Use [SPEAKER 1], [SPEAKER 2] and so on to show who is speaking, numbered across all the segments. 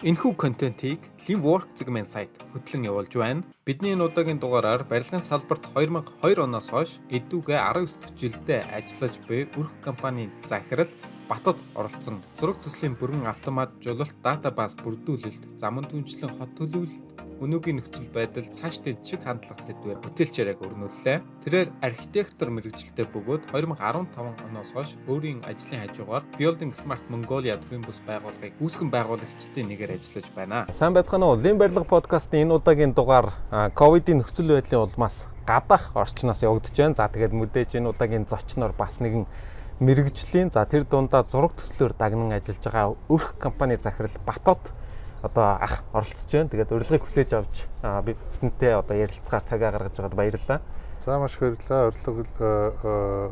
[SPEAKER 1] Энэхүү контентийг Livework Segment сайт хөтлөн явуулж байна. Бидний энэ удаагийн дугаараар барилгын салбарт 2002 оноос хойш эдүгээ 19 жилдээ ажиллаж буй өрх компанийн захирал Батад оролцсон зураг төслийн бүрэн автомат жуулалт датабаз бүрдүүлэлт, заман түнчлэн хот төлөвлөлт, өнөөгийн нөхцөл байдал цаашдын чиг хандлах сэдвээр бүтээлчээр өрнүүллээ. Тэрээр архитектор мэргэжилтэд бөгөөд 2015 оноос хойш өөрийн ажлын хажуугаар Building Smart Mongolia төрийн бүс байгууллагыг үүсгэн байгуулагчдын нэгээр ажиллаж байна. Сайн байцгаана уу? Лим барилга подкастын энэ удаагийн дугаар ковидын нөхцөл байдлын улмаас гадаах орчноос явагдаж байна. За тэгээд мэдээж энэ удаагийн зочноор бас нэгэн мэргэжлийн тэр дундаа зураг төслөөр дагнан ажиллаж байгаа өрх компани захирал Батад одоо ах оролцож байна. Тэгээд урилгыг хүлээж авч бидэнтэй одоо ярилцахаар цагаа гаргаж байгаад баярлалаа.
[SPEAKER 2] За маш их баярлалаа.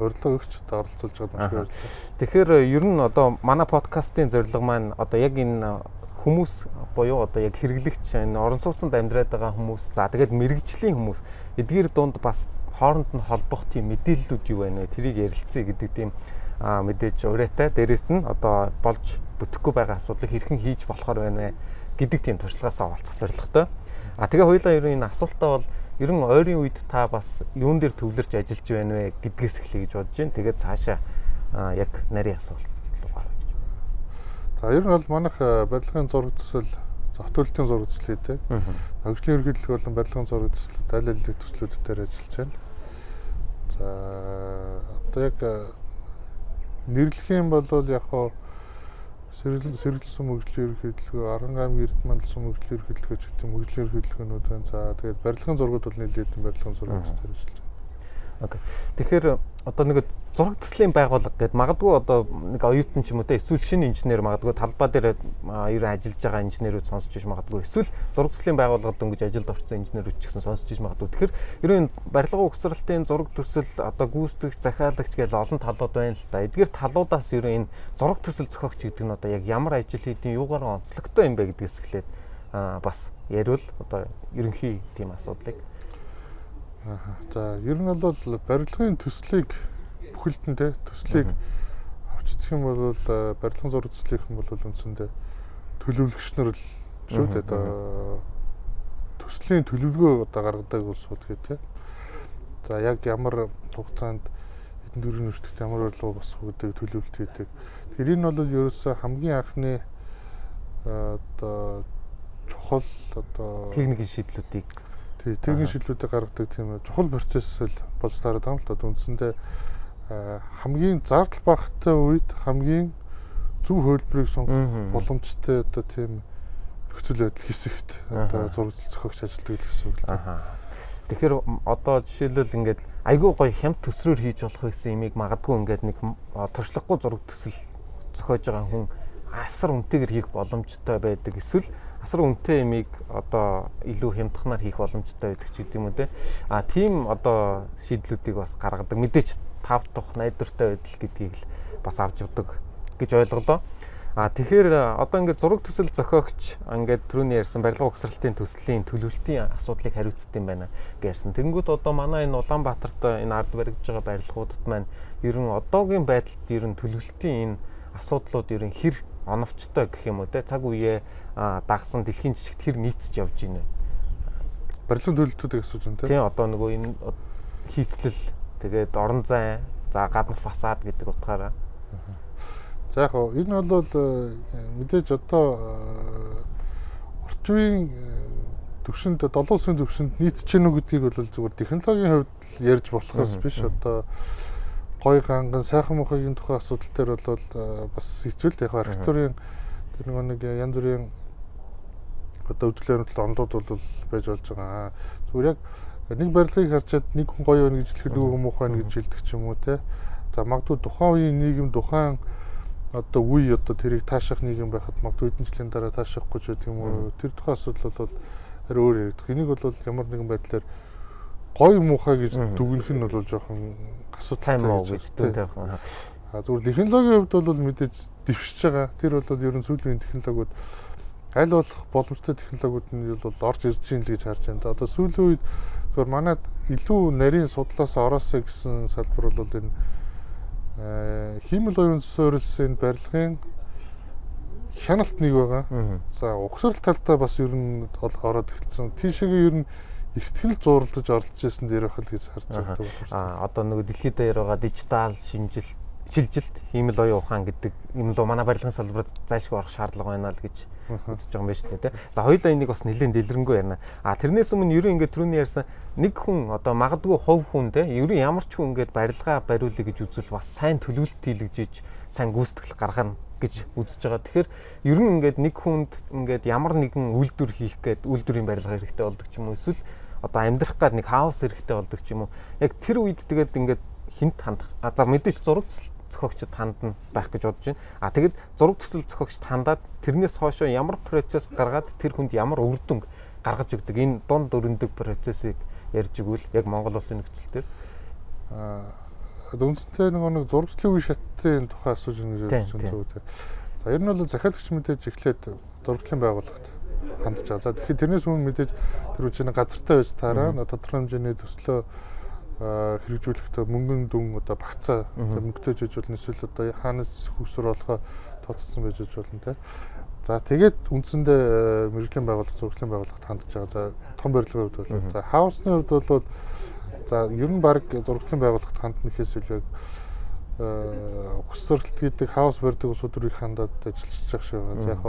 [SPEAKER 2] Урилга өгч одоо оролцуулж байгаад маш их баярлалаа.
[SPEAKER 1] Тэгэхээр ер нь одоо манай подкастын зорилго маань одоо яг энэ хүмүүс буюу одоо яг хэрэглэгч энэ орон сууцнд амьдраад байгаа хүмүүс за тэгээд мэргэжлийн хүмүүс эдгээр дунд бас хооронд нь холбох тийм мэдээллүүд юу байна вэ? Тэрийг ярилцъя гэдэг тийм мэдээж урайтай. Дээрээс нь одоо болж бүтэхгүй байгаа асуудлыг хэрхэн хийж болохоор байна вэ гэдэг тийм туршлагаасаа олцох зорилготой. Тэгээ хоёулаа ер нь энэ асуултаа бол ер нь ойрын үед та бас юун дээр төвлөрч ажиллаж байна вэ гэдгээс эхлэе гэж бодож байна. Тэгээд цаашаа яг нарийн асуулт руу гарах гэж байна.
[SPEAKER 2] За ер нь бол манайх барилгын зураг төсөл зохицуулалтын зураг төсөл гэдэг. Хөгжлийн ерөнхийлөлт болон барилгын зураг төслүүд аль аль төслүүд дээр ажиллаж байна. За одоо яг нэрлэх юм бол яг хоо сэргэлсэн мөрөгжлийн ерөнхийлөлгөө, Арган аймгийн Эрдэнэмандсан мөрөгжлийн ерөнхийлөлгөө ч гэдэг мөрөгжлийн ерөнхийлөлгөөнүүд байна. За тэгээд барилгын зургууд бол нэлээд барилгын зураг төслөөр ажиллаж байна.
[SPEAKER 1] Окей. Тэгэхээр одоо нэг зураг төслийн байгууллага гэдэг магадгүй одоо нэг оюутан ч юм уу те эсвэл шинэ инженер магадгүй талбай дээр ер нь ажиллаж байгаа инженерүүд сонсч иж магадгүй эсвэл зураг төслийн байгууллагад дөнгөж ажилд орсон инженерүүд ч гэсэн сонсч иж магадгүй. Тэгэхээр ер нь барилга угсралтын зураг төсөл одоо гүйцэтгэгч, захиалагч гэж олон талууд байна л да. Эдгээр талуудаас ер нь энэ зураг төсөл зохиогч гэдэг нь одоо яг ямар ажил хийдیں۔ Юугаар онцлогтой юм бэ гэдгээс эхлээд бас яриул одоо ерөнхий тийм асуудлыг.
[SPEAKER 2] За ер нь бол барилгын төслийг бүхэлдэн төслийг авч үзэх юм бол барилгын зураг төслийнхэн бол үндсэндээ төлөвлөгч нар л шүү дээ. Одоо төслийн төлөвлөгөө одоо гаргадаг улс бол гэдэг. За яг ямар хугацаанд хэдэн дөрвөн өртөгт ямар барилга босох гэдэг төлөвлөлт хийдэг. Тэгэхээр энэ бол ерөөсөө хамгийн анхны одоо чухал одоо
[SPEAKER 1] техникийн шийдлүүдийг
[SPEAKER 2] техникийн шийдлүүдийг гаргадаг тийм чухал процесс л болж тараад байгаа юм л да. Үндсэндээ хамгийн зардал багтай үед хамгийн зөв хөлбөрийг сонгох боломжтой одоо тийм нөхцөл байдал хэсэгт одоо зураг зохиогч ажилладаг гэсэн үг л да.
[SPEAKER 1] Тэгэхээр одоо жишээлбэл ингээд айгүй гоё хямд төсрөөр хийж болох байсан имийг магадгүй ингээд нэг туршлагагүй зураг төсөл зохиож байгаа хүн асар үнэтэйгээр хийх боломжтой байдаг. Эсвэл асар үнэтэй имийг одоо илүү хямдханаар хийх боломжтой байдаг ч гэдэг юм уу те. Тийм одоо шийдлүүдийг бас гаргадаг. Мэдээч тав тух найдвартай байдал гэдгийг л бас авч явдаг гэж ойлголоо. Тэгэхээр одоо ингээд зураг төсөл зохиогч ингээд түрүүний ярьсан барилга угсралтын төслийн төлөвлөлтийн асуудлыг хариуцдаг юм байна гэсэн. Тэнгүүд одоо манай энэ Улаанбаатарт энэ ард баригдаж байгаа барилгуудад маань ер нь одоогийн байдалд ер нь төлөвлөлтийн энэ асуудлууд ер нь хэр оновчтой гэх юм уу те цаг үеэ дагсан дэлхийн жишгт хэр нийцж явж байна вэ?
[SPEAKER 2] Барилгын төлөвлөлтүүдийг асууж байна те.
[SPEAKER 1] Тийм одоо нөгөө энэ хийцлэл тэгээд орон зай за гадна фасад гэдэг утгаараа.
[SPEAKER 2] За яг энэ бол мэдээж одоо орчин үеийн төвшөнд 7 улсын төвшөнд нийцж гэнэ үү гэдгийг бол зүгээр технологийн хувьд ярьж болохоос биш одоо гой ганган сайхан мухагийн тухай асуудал дээр бол бас хэцүү л яг архитектурын тэр нэг янз бүрийн одоо өвчлөөр онлууд бол байж болж байгаа. Зүгээр яг нэг барилгыг харчаад нэг хүн гоё байна гэж хэлэхэд нөгөө хүн муухай байна гэж хэлдэг ч юм уу те. За магадгүй тухайн үеийн нийгэм тухайн одоо үе одоо тэрийг таашаах нийгэм байхад магадгүй хэдэн жилийн дараа таашаахгүй ч гэдэг юм уу. Тэр тухайн асуудал бол харин өөр яригдах. Энийг бол ямар нэгэн байдлаар гоё муухай гэж дүгнэх нь бол жоохон асуудалтай
[SPEAKER 1] гэж дүнтэй байна.
[SPEAKER 2] Зүгээр технологийн хувьд бол мэдээж дэвшиж байгаа. Тэр бол ер нь сүүлийн технологиуд аль болох боломжтой технологиуд нь бол орж ирж байна л гэж харж байна. Одоо сүүлийн үед зүгээр манайд илүү нарийн судлаас ороосоо гэсэн салбар бол энэ хиймэл оюун суурилсан барилгын хяналт нэг байгаа. За угсрал талдаа бас ер нь ороод эхэлсэн. Тийшээгээ ер нь ихтгэл зурлаж оролцож байсан дээр байх л гэж харж байгаа.
[SPEAKER 3] Одоо нөгөө дэлхийд дээр байгаа дижитал шилжилт, хиймэл оюун ухаан гэдэг юм л манай барилгын салбарт зайлшгүй орох шаардлага байна л гэж үзэж байгаа юм байна шүү дээ. За хоёулаа энийг бас нэлээд дэлгэрэнгүй ярина. Тэрнээс өмнө ерөн ингээд түрүүний ярьсан нэг хүн одоо магадгүй хувь хүн те ерөн ямар ч хүн ингээд барилгаа бариулъя гэж үзвэл бас сайн төлөвлөлт хийлгэж сайн гүйцэтгэл гаргана гэж үзэж байгаа. Тэгэхээр ер нь ингээд нэг хүнд ингээд ямар нэгэн үйлдвэр хийх гээд үйлдвэрийн барилга хэрэгтэй болдог ч юм уу эсвэл одоо амьдрах гээд нэг хаус хэрэгтэй болдог ч юм уу. Яг тэр үед тэгээд ингээд хинт хандах. За мэдээж зураг зохиогчд хандна байх гэж бодож байна. Тэгэд зураг төсөл зохиогчд хандаад тэрнээс хоошоо ямар процесс гаргаад тэр хүнд ямар үр дүн гаргаж өгдөг энэ дунд өрөндөг процессыг ярьж игвэл яг Монгол улсын нөхцөл төр
[SPEAKER 2] үндсэнтэй нэг зурагчлалын үе шатын тухай асууж байгаа гэж байна зүгт. За ер нь бол захиалагч мэдээж эхлээд зурагчлалын байгууллагт хандж байгаа. За тэгэхээр тэрнээс өмнө мэдээж тэр үчиг газартай байж таараа тодорхой хэмжээний төслөө хэрэгжүүлэхдээ мөнгөн дүн одоо багцаа мөнгөтэй жиж болно эсвэл одоо хаанаас хүүсвэр олохоо тооцсон байж болно те. За тэгээд үндсэндээ мэрэгжлийн байгууллага зурагчлалын байгууллагт хандж байгаа. За том барилгын хувьд бол за хаусны хувьд бол за ер нь баг зурагчлалын байгууллагт хандна гэхээс илүү угсралт гэдэг хаус барьдаг улсуудыг хандаад ажиллаж байгаа шиг байна. За яг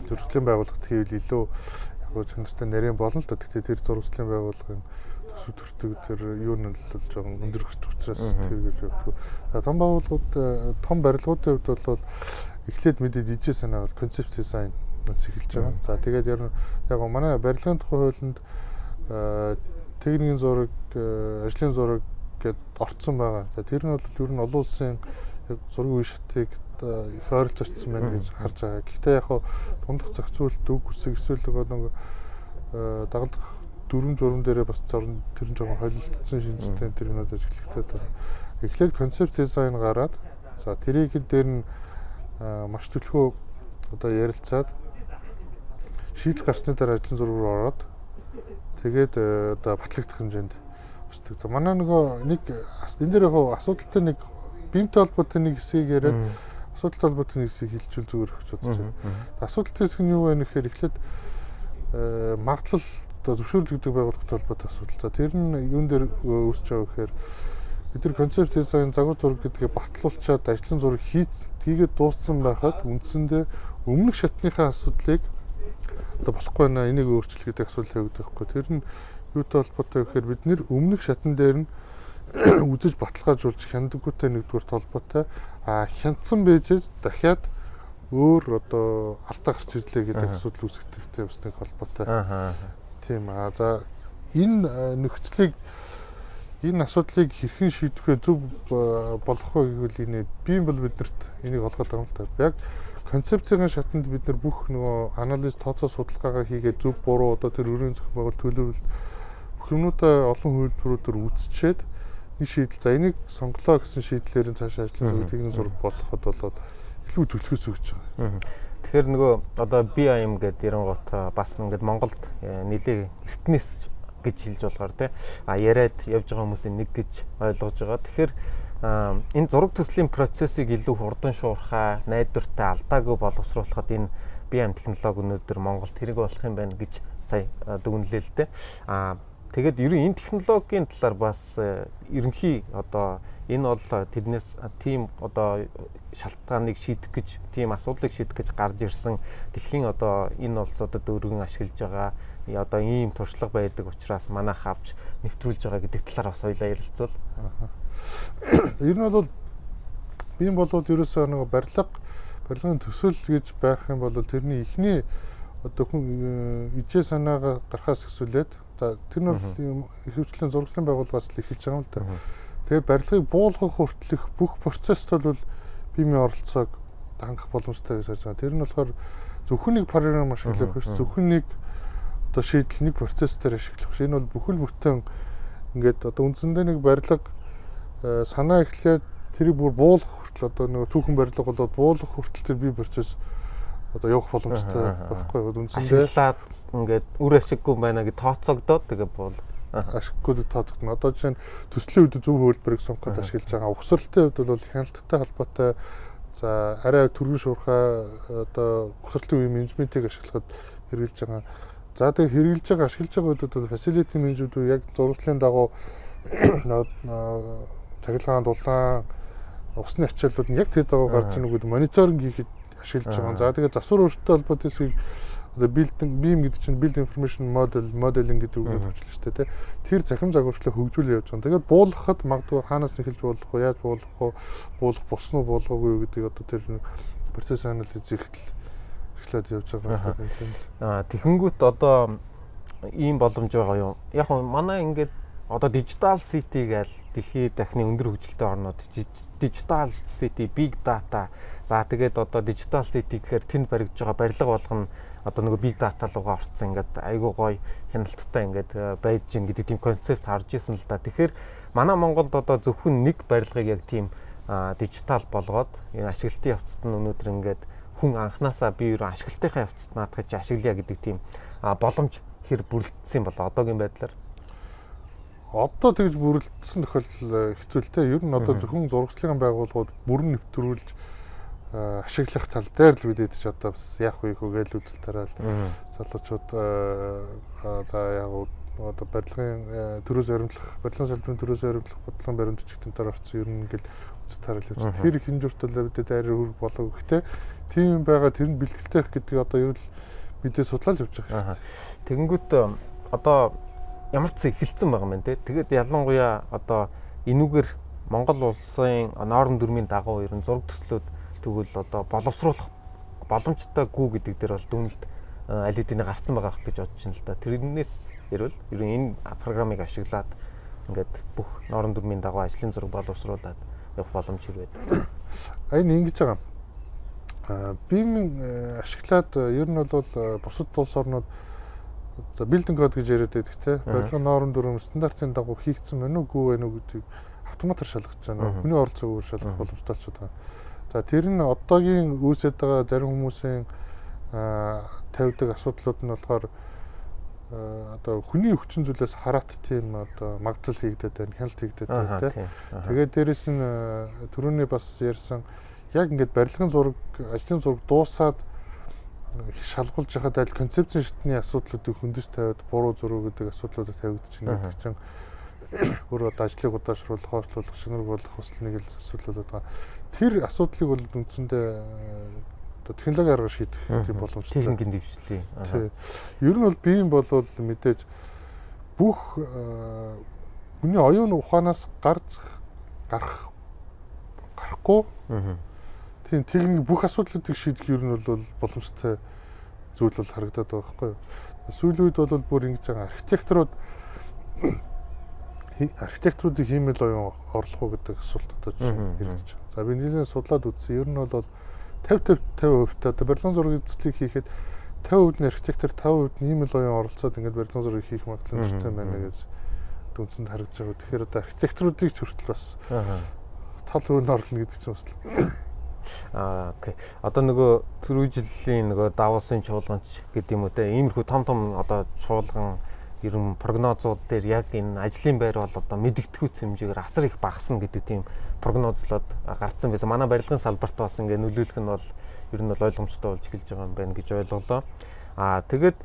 [SPEAKER 2] зурагчлалын байгууллагт хийвэл илүү яг чанартай нарийн болно л да. Гэхдээ тэр зурагчлалын байгууллагын төсөв төртөг тэр юу нь л жоохон өндөр хүч учраас тэр гэж боддог. Том байгууллагууд том барилгуудын хувьд бол эхлээд мэдээд ижээ санаа бол концепт дизайн эхэлж байгаа. За тэгээд яг манай барилгын тухай хуулинд техникийн зураг, ажлын зураг гэд орцсон байгаа. За тэр нь бол ер нь олон улсын зургийн үе шатыг их ойролцоочсон байна гэж харж байгаа. Гэхдээ яг дундах зохицуулт үг үсэг эсвэл нэг дагалдах дүрм журам дээрээ бас тэр нь жоохон холилдсон шинжтэй тэр юмуд ажиглахтай байна. Эхлээд концепт дизайн гараад за тэрийг дээр нь маш төлхөө одоо ярилцаад шийдэл гарсны дараа ажлын зураг руу ороод тэгээд одоо батлагдах хэмжээнд очдог. За манай нэг энэ дээр яг асуудалтай нэг бимтэй холбоотой нэг хэсгийг яриад асуудалтай холбоотой нэг хэсгийг хэлчихвэл зүгээр гэж бодож байна. Асуудалтай хэсэг нь юу вэ гэхээр эхлээд магадлал одоо зөвшөөрөл гэдэг байгууллагатай холбоотой асуудал. За тэр нь юун дээр үүсэж байгаа гэхээр бид нар концепт дизайн загвар зураг гэдгээ батлуулчаад ажлын зураг хийгээд дууссан байхад үндсэндээ өмнөх шатныхаа асуудлыг одоо болохгүй байна. Энийг өөрчлөх гэдэг асуудал явагдах байхгүй. Тэр нь юутай холбоотой гэхээр бид нэр өмнөх шатн дээр нь үзэж баталгаажуулж хяндаггүйтэй нэгдүгээр холбоотой хянцсан байжээ дахиад өөр одоо алдаа гарч ирлээ гэдэг асуудал үүсгэхтэй бас нэг холбоотой. Тийм за энэ нөхцөлийг энэ асуудлыг хэрхэн шийдвэхээ зөв болох вэ гэвэл энэ бие бол биднэрт энийг олгоод байгаа юм л та. Яг концепцийн шатанд бид нар бүх нөгөө анализ тооцоо судалгаагаа хийгээд зөв буруу одоо тэр өрийн зохион байгуулалт төлөвлөлт бүх юмудаа олон хувилбаруудаар үзчихэд нэг шийдэл за энийг сонголоо гэсэн шийдлээр нь цаашаа ажиллах техникийн зураг болгоход болоод илүү төлөвлөс өгч байгаа.
[SPEAKER 3] Тэгэхээр нөгөө одоо BIM гэдэг эренгуут бас ингээд Монголд нэлээ эртнээс гэж хэлж болохоор тий яриад явж байгаа хүмүүсийн нэг гэж ойлгож байгаа. Тэгэхээр энэ зураг төслийн процессыг илүү хурдан шуурхаа, найдвартай, алдаагүй боловсруулахад энэ BIM технологи өнөөдөр Монголд хэрэг болох юм байна гэж сая дүгнэлээ л дээ. Тэгээд ерөн энэ технологийн талаар бас ерөнхий одоо энэ бол тэднээс тийм одоо шалтгааныг шийдэх гэж, тийм асуудлыг шийдэх гэж гарч ирсэн дэлхийн одоо энэ улсуудад өргөн ашиглаж байгаа одоо ийм туршлага байдаг учраас манайх авч нэвтрүүлж байгаа гэдэг талаар бас хоёлаа ярилцвал.
[SPEAKER 2] Ер нь бол бим болоод ерөөсөө нэг барилгын төсөл гэж байх юм бол тэрний эхний одоо хүн ижээ санаагаа гарахаас эхлүүлээд за тэр нь бол ихэвчлэн зурагчлалын байгууллагаас л эхэлж байгаа юм л да. Тэгээд барилгыг буулгах хүртэлх бүх процессд бол бимийн оролцоог хангах боломжтой гэж харж байгаа. Тэр нь болохоор зөвхөн нэг програм ашиглах биш, зөвхөн нэг одоо шийдэл нэг процесс дээр ашиглах биш. Энэ бол бүхэл бүтэн ингээд одоо үндсэндээ нэг барилга санаа эхлээд тэрийг бүр буулгах хүртэл одоо нэг түүхэн барилга болоод буулгах хүртэл тэр бие процесс одоо явах боломжтой байхгүй юу? Үндсэндээ
[SPEAKER 3] ашиглаад ингээд үр ашиггүй байна гэж тооцогдоод тэгээ буул
[SPEAKER 2] ашиггүй тооцогдно. Одоо жишээ нь төслийн үед зөв хөлбөрийг сонгоход ашиглаж байгаа. Угсралтын үед бол хяналттай холбоотой За арай түргэн шуурхай одоо бохирдлын үе менежментийг ашиглахад хэрэгжилж байгаа. За тэгээ хэрэгжилж байгаа ашиглаж байгаа үедээ бол facility менежүүд яг зурагдлын дагуу цахилгаан дулаан усны ачааллууд нь яг тэр дагуу гарч ийн үгэд мониторинг хийхэд ашиглаж байгаа. За тэгээ засвар өөртөө холбоотой эсвийг одоо BIM гэдэг чинь build information modeling гэдэг үгээр төвчлөө шүү дээ. Тэр захим загварчлалыг хөгжүүлж явж байгаа. Тэгээд буулгахад магадгүй хаанаас эхэлж буулгах вэ? Яаж буулгах вэ? Буулгах босноо буулгаагүй гэдэг одоо тэр процесс анализ эхлээд явж байгаа.
[SPEAKER 3] Тэгэнгүүт одоо ийм боломж байгаа юу? Яг нь манай ингээд одоо digital city гээл дэлхийд дахны өндөр хөгжилтэй орнууд digital city, big data. За тэгээд одоо digital city гэхээр тэнд баригдж байгаа барилга болгоно одоо нөгөө big data руугаа орцсон ингээд айгуу гоё хяналттай ингээд байж гин гэдэг тийм концепт харж исэн л да. Тэгэхээр манай Монголд одоо зөвхөн нэг барилгыг яг тийм дижитал болгоод энэ ашиглалтын явцад нь өнөөдөр ингээд хүн анханасаа би юу ашиглалтынхаа явцад наадах чи ашиглая гэдэг тийм боломж хэр бүрэлдсэн болоо одоогийн байдлаар.
[SPEAKER 2] Одоо тэгж бүрэлдсэн тохиолдол хэцүүлтэй. Ер нь одоо зөвхөн зурагчлалын байгууллагууд бүрэн нэвтрүүлж ашиглах тал дээр л бид ч одоо бас яах вэ хөөгээл үүдэл тараал залуучууд за яг одоо барилгын төрөөс баримтлах, барилгын салбарын төрөөс баримтлах, бодлогын баримт чигтэн дээр орсон ер нь ингээл үз тараал явж байна. Тэр хинжүүртэл бидэд арай хөрг болов гэхдээ тийм байгаа тэр нь бэлтгэлтэй их гэдэг одоо ер нь бидээ судлаад явж байгаа шүү дээ.
[SPEAKER 3] Тэгэнгүүт одоо ямар ч эхэлсэн байгаа юм те. Тэгээд ялангуяа одоо энүүгээр Монгол улсын ноорон дүрмийн дагуу ер нь зураг төслүүд тэгвэл одоо боловсруулах боломжтойгүй гэдэг дээр бол дүнэлт аль хэдийн гарцсан байгаа гэж бодож байна л да. Тэрнээс ярил ер нь энэ програмыг ашиглаад ингээд бүх ноорон дүрмийн дагуу ажлын зураг боловсруулад явах боломж ирээд.
[SPEAKER 2] Энэ ингэж байгаа. BIM ашиглаад ер нь бол бусад улс орнууд за building code гэж яриад байдаг те. Барилгын ноорон дүрм стандартын дагуу хийгдсэн байна уу, үгүй байна уу гэдгийг автоматар шалгаж байна. Хүний оролцоогоор шалгах боломжтой болчиход байгаа. За тэр нь одоогийн үүсэт байгаа зарим хүмүүсийн тавьдаг асуудлууд нь болохоор одоо хүний өвчин зүйлээс хараат тийм одоо магадлал хийгдээд байна, хяналт хийгдээд байна тийм. Тэгээд дээрэс нь түрүүний бас ярьсан яг ингээд барилгын зураг, ажлын зураг дуусаад шалгуулж байхад аль концепцийн шатны асуудлуудыг хөндөж тавиад буруу зураг гэдэг асуудлуудыг тавигдаж байна гэдэг чинь өөр одоо ажлыг удаашруулах, хойшлуулах, шинээр болгох хүсэл нэг л асуудлууд байгаа. Тэр асуудлыг бол үндсэндээ одоо технологи аргаар шийдэх тийм боломжтой.
[SPEAKER 3] Техникийн дэвшлээ.
[SPEAKER 2] Ер нь бол BIM бол мэдээж бүх хүний оюун ухаанаас гарахгүй тийм техник бүх асуудлуудыг шийдэх ер нь бол боломжтой зүйл бол харагдаад байгаа байхгүй юу. Сүүлийн үед бол бүр ингэж байгаа архитекторуудыг хиймэл оюун орлох уу гэдэг асуулт одоо хэрэгжиж байгаа. За би нэлээд судлаад үзсэн. Ер нь бол 50% одоо барилгын зураг эзлэлийг хийхэд 50% нь архитектор, 50% нь хиймэл оюун оролцоод ингээд барилгын зургийг хийх магадлал өстэй байна гэж дүнсэнд харагдаж байгаа. Тэгэхээр одоо архитекторуудыг ч хүртэл бас тал өвөнд орлно гэдэг чинь бас
[SPEAKER 3] окей. Одоо нөгөө түрүү жилийн нөгөө Давосын чуулганч гэдэг юм уу те. Иймэрхүү том одоо чуулган ер нь прогнозууд дээр яг энэ ажлын байр бол одоо мэдэгдэхүйц хэмжээгээр асар их багасна гэдэг тийм прогнозлоод гарцсан байсан. Манай барилгын салбарт бас ингээ нөлөөлөх нь бол ер нь бол ойлгомжтой болж эхэлж байгаа юм байна гэж ойлголоо. Тэгээд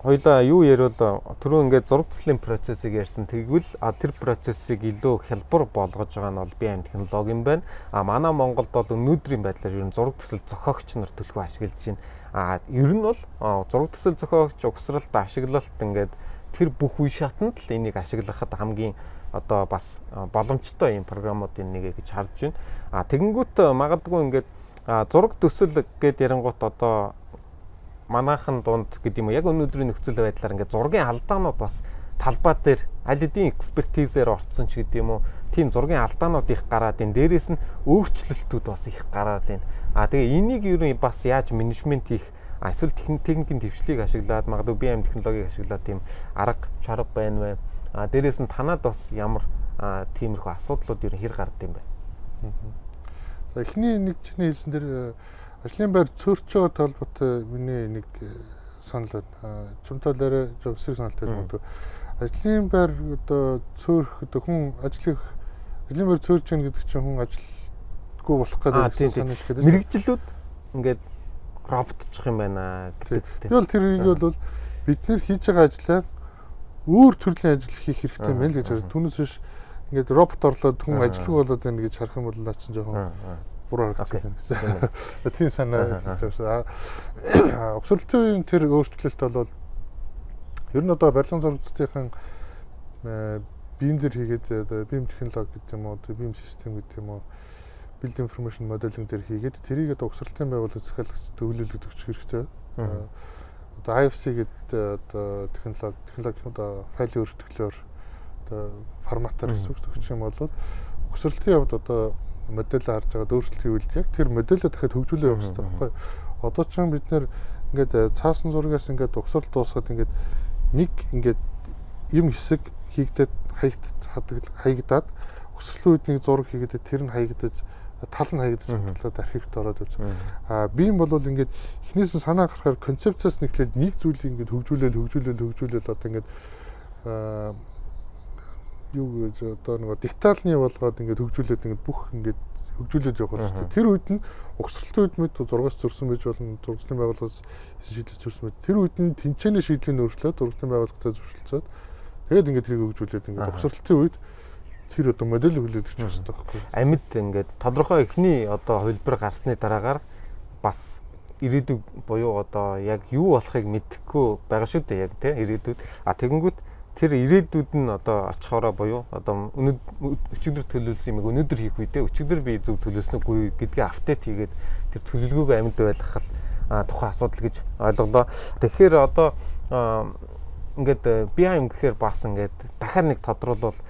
[SPEAKER 3] хоёлаа юу яриул түрүү ингээ зураг төслийн процессыг ярьсан. Тэгвэл тэр процессыг илүү хялбар болгож байгаа нь бол BIM технологи юм байна. Манай Монголд бол өнөөдрийн байдлаар ер нь зураг төсөл зохиогч нар төлхөө ашиглаж байна. Ер нь бол зураг төсөл зохиогч угсралт ашиглалт ингээд тэр бүх үе шатанд л энийг ашиглахад хамгийн одоо бас боломжтой юм програмуудын нэг гэж харж байна. Тэгэнгүүт магадгүй ингээд зураг төсөл гэд ярангуут одоо манайхан дунд гэдэг юм уу яг өнөөдрийн нөхцөл байдлаар ингээд зургийн алдаанууд бас талбай дээр аль хэдийн экспертизээр орцсон ч гэдэг юм уу тийм зургийн алдаанууд их гараад ин дээрээс нь өөрчлөлтүүд бас их гараад байна. Тэгээ энийг юу бас яаж менежмент хийх эсвэл техникийн төвчлийг ашиглаад магадгүй BIM технологиг ашиглаад тийм арга чарга байна вэ? Дээрээс нь танад бас ямар тиймэрхүү асуудлууд ер нь хэр гардаг юм бэ?
[SPEAKER 2] За эхний нэг чиний хэлсэн дээр ажлын байр цөөрч байгаа талбарт миний нэг санал байна. Чамтай л арай зөв эсрэг саналтай юм дөө. Ажлын байр одоо цөөрөх одоо хүн ажлын байр цөөрч гэнэ гэдэг чинь хүн хэрэглэгдэхгүй болох гэдэг санагдах гэдэг.
[SPEAKER 3] Мэргэжлүүд ингээд роботчих юм байна гэдэг.
[SPEAKER 2] Би бол тэрийг бол бид нэр хийж байгаа ажлаа өөр төрлийн ажил хийх хэрэгтэй мэн л гэж харж. Түүнээс биш ингээд робот орлоод хүн ажилгүй болоод байна гэж харах юм бол наа чинь жоохон буруу харагдаж байна гэсэн. Тийм санаа тавьсан. Угсралтын тэр өөрчлөлт бол ер нь одоо барилгын зурагчдын бим дээр хийгээд бим технологи гэдэг юм уу, бим систем гэдэг юм уу, build information modeling дээр хийгээд тэрийг одоо угсралтын байгууллагаас захиалагч төвлөлөд өгчих хэрэгтэй. Одоо IFC гэдэг одоо технологи одоо файлын өртгөлөөр одоо форматаар ресурс өгч юм бол угсралтын явд одоо модель харж байгаа өөрчлөлт хийвэл яг тэр моделээ дахиад хөгжүүлээ явах хэрэгтэй байхгүй. Одоо ч бид нэр ингээд цаасан зургаас ингээд угсралт дуусгаад ингээд нэг ингээд юм хэсэг хийгдээд хаягдаад угсралтын үед нэг зураг хийгээд тэр нь хаягдаж тал нь хаягдаж хатгалаад архивт ороод байж. Би юм бол ингээд эхнээс нь санаа гарахаар концепцаас нэхлээд нэг зүйлийг ингээд хөгжүүлэл одоо ингээд юу гэж одоо нэг детальны болгоод ингээд хөгжүүлээд ингээд бүх ингээд хөгжүүлээд явах хэрэгтэй. Тэр үед нь угсралтын үед мэд зургаас зөрсөн байж болно, зурагчдын байгууллагаас шийдлээс зөрсөн мэд. Тэр үед нь тэнцээний шийдлийг өөрчлөөд зурагчдын байгууллагатай зөвшөлдсөд тэгээд ингээд тэрийг хөгжүүлээд ингээд угсралтын үед тэр одоо модель хүлээдэг ч хэрэгтэй байхгүй.
[SPEAKER 3] Амьд ингээд тодорхой эхний одоо хувилбар гарсны дараагаар бас ирээдүйг буюу одоо яг юу болохыг мэдэхгүй байгаа шүү дээ яг тийм ирээдүйд. Тэгэнгүүт тэр ирээдүйд нь одоо очихороо буюу одоо өчигдөр төлөвлөсөн юм өнөөдөр хийх үедээ өчигдөр би зөв төлөвлөсөн үгүй гэдгээ апдейт хийгээд тэр төлөвлөгөөг амьд байлгах тухайн асуудал гэж ойлголоо. Тэгэхээр одоо ингээд BIM гэхээр бас ингээд дахиад нэг тодруулбал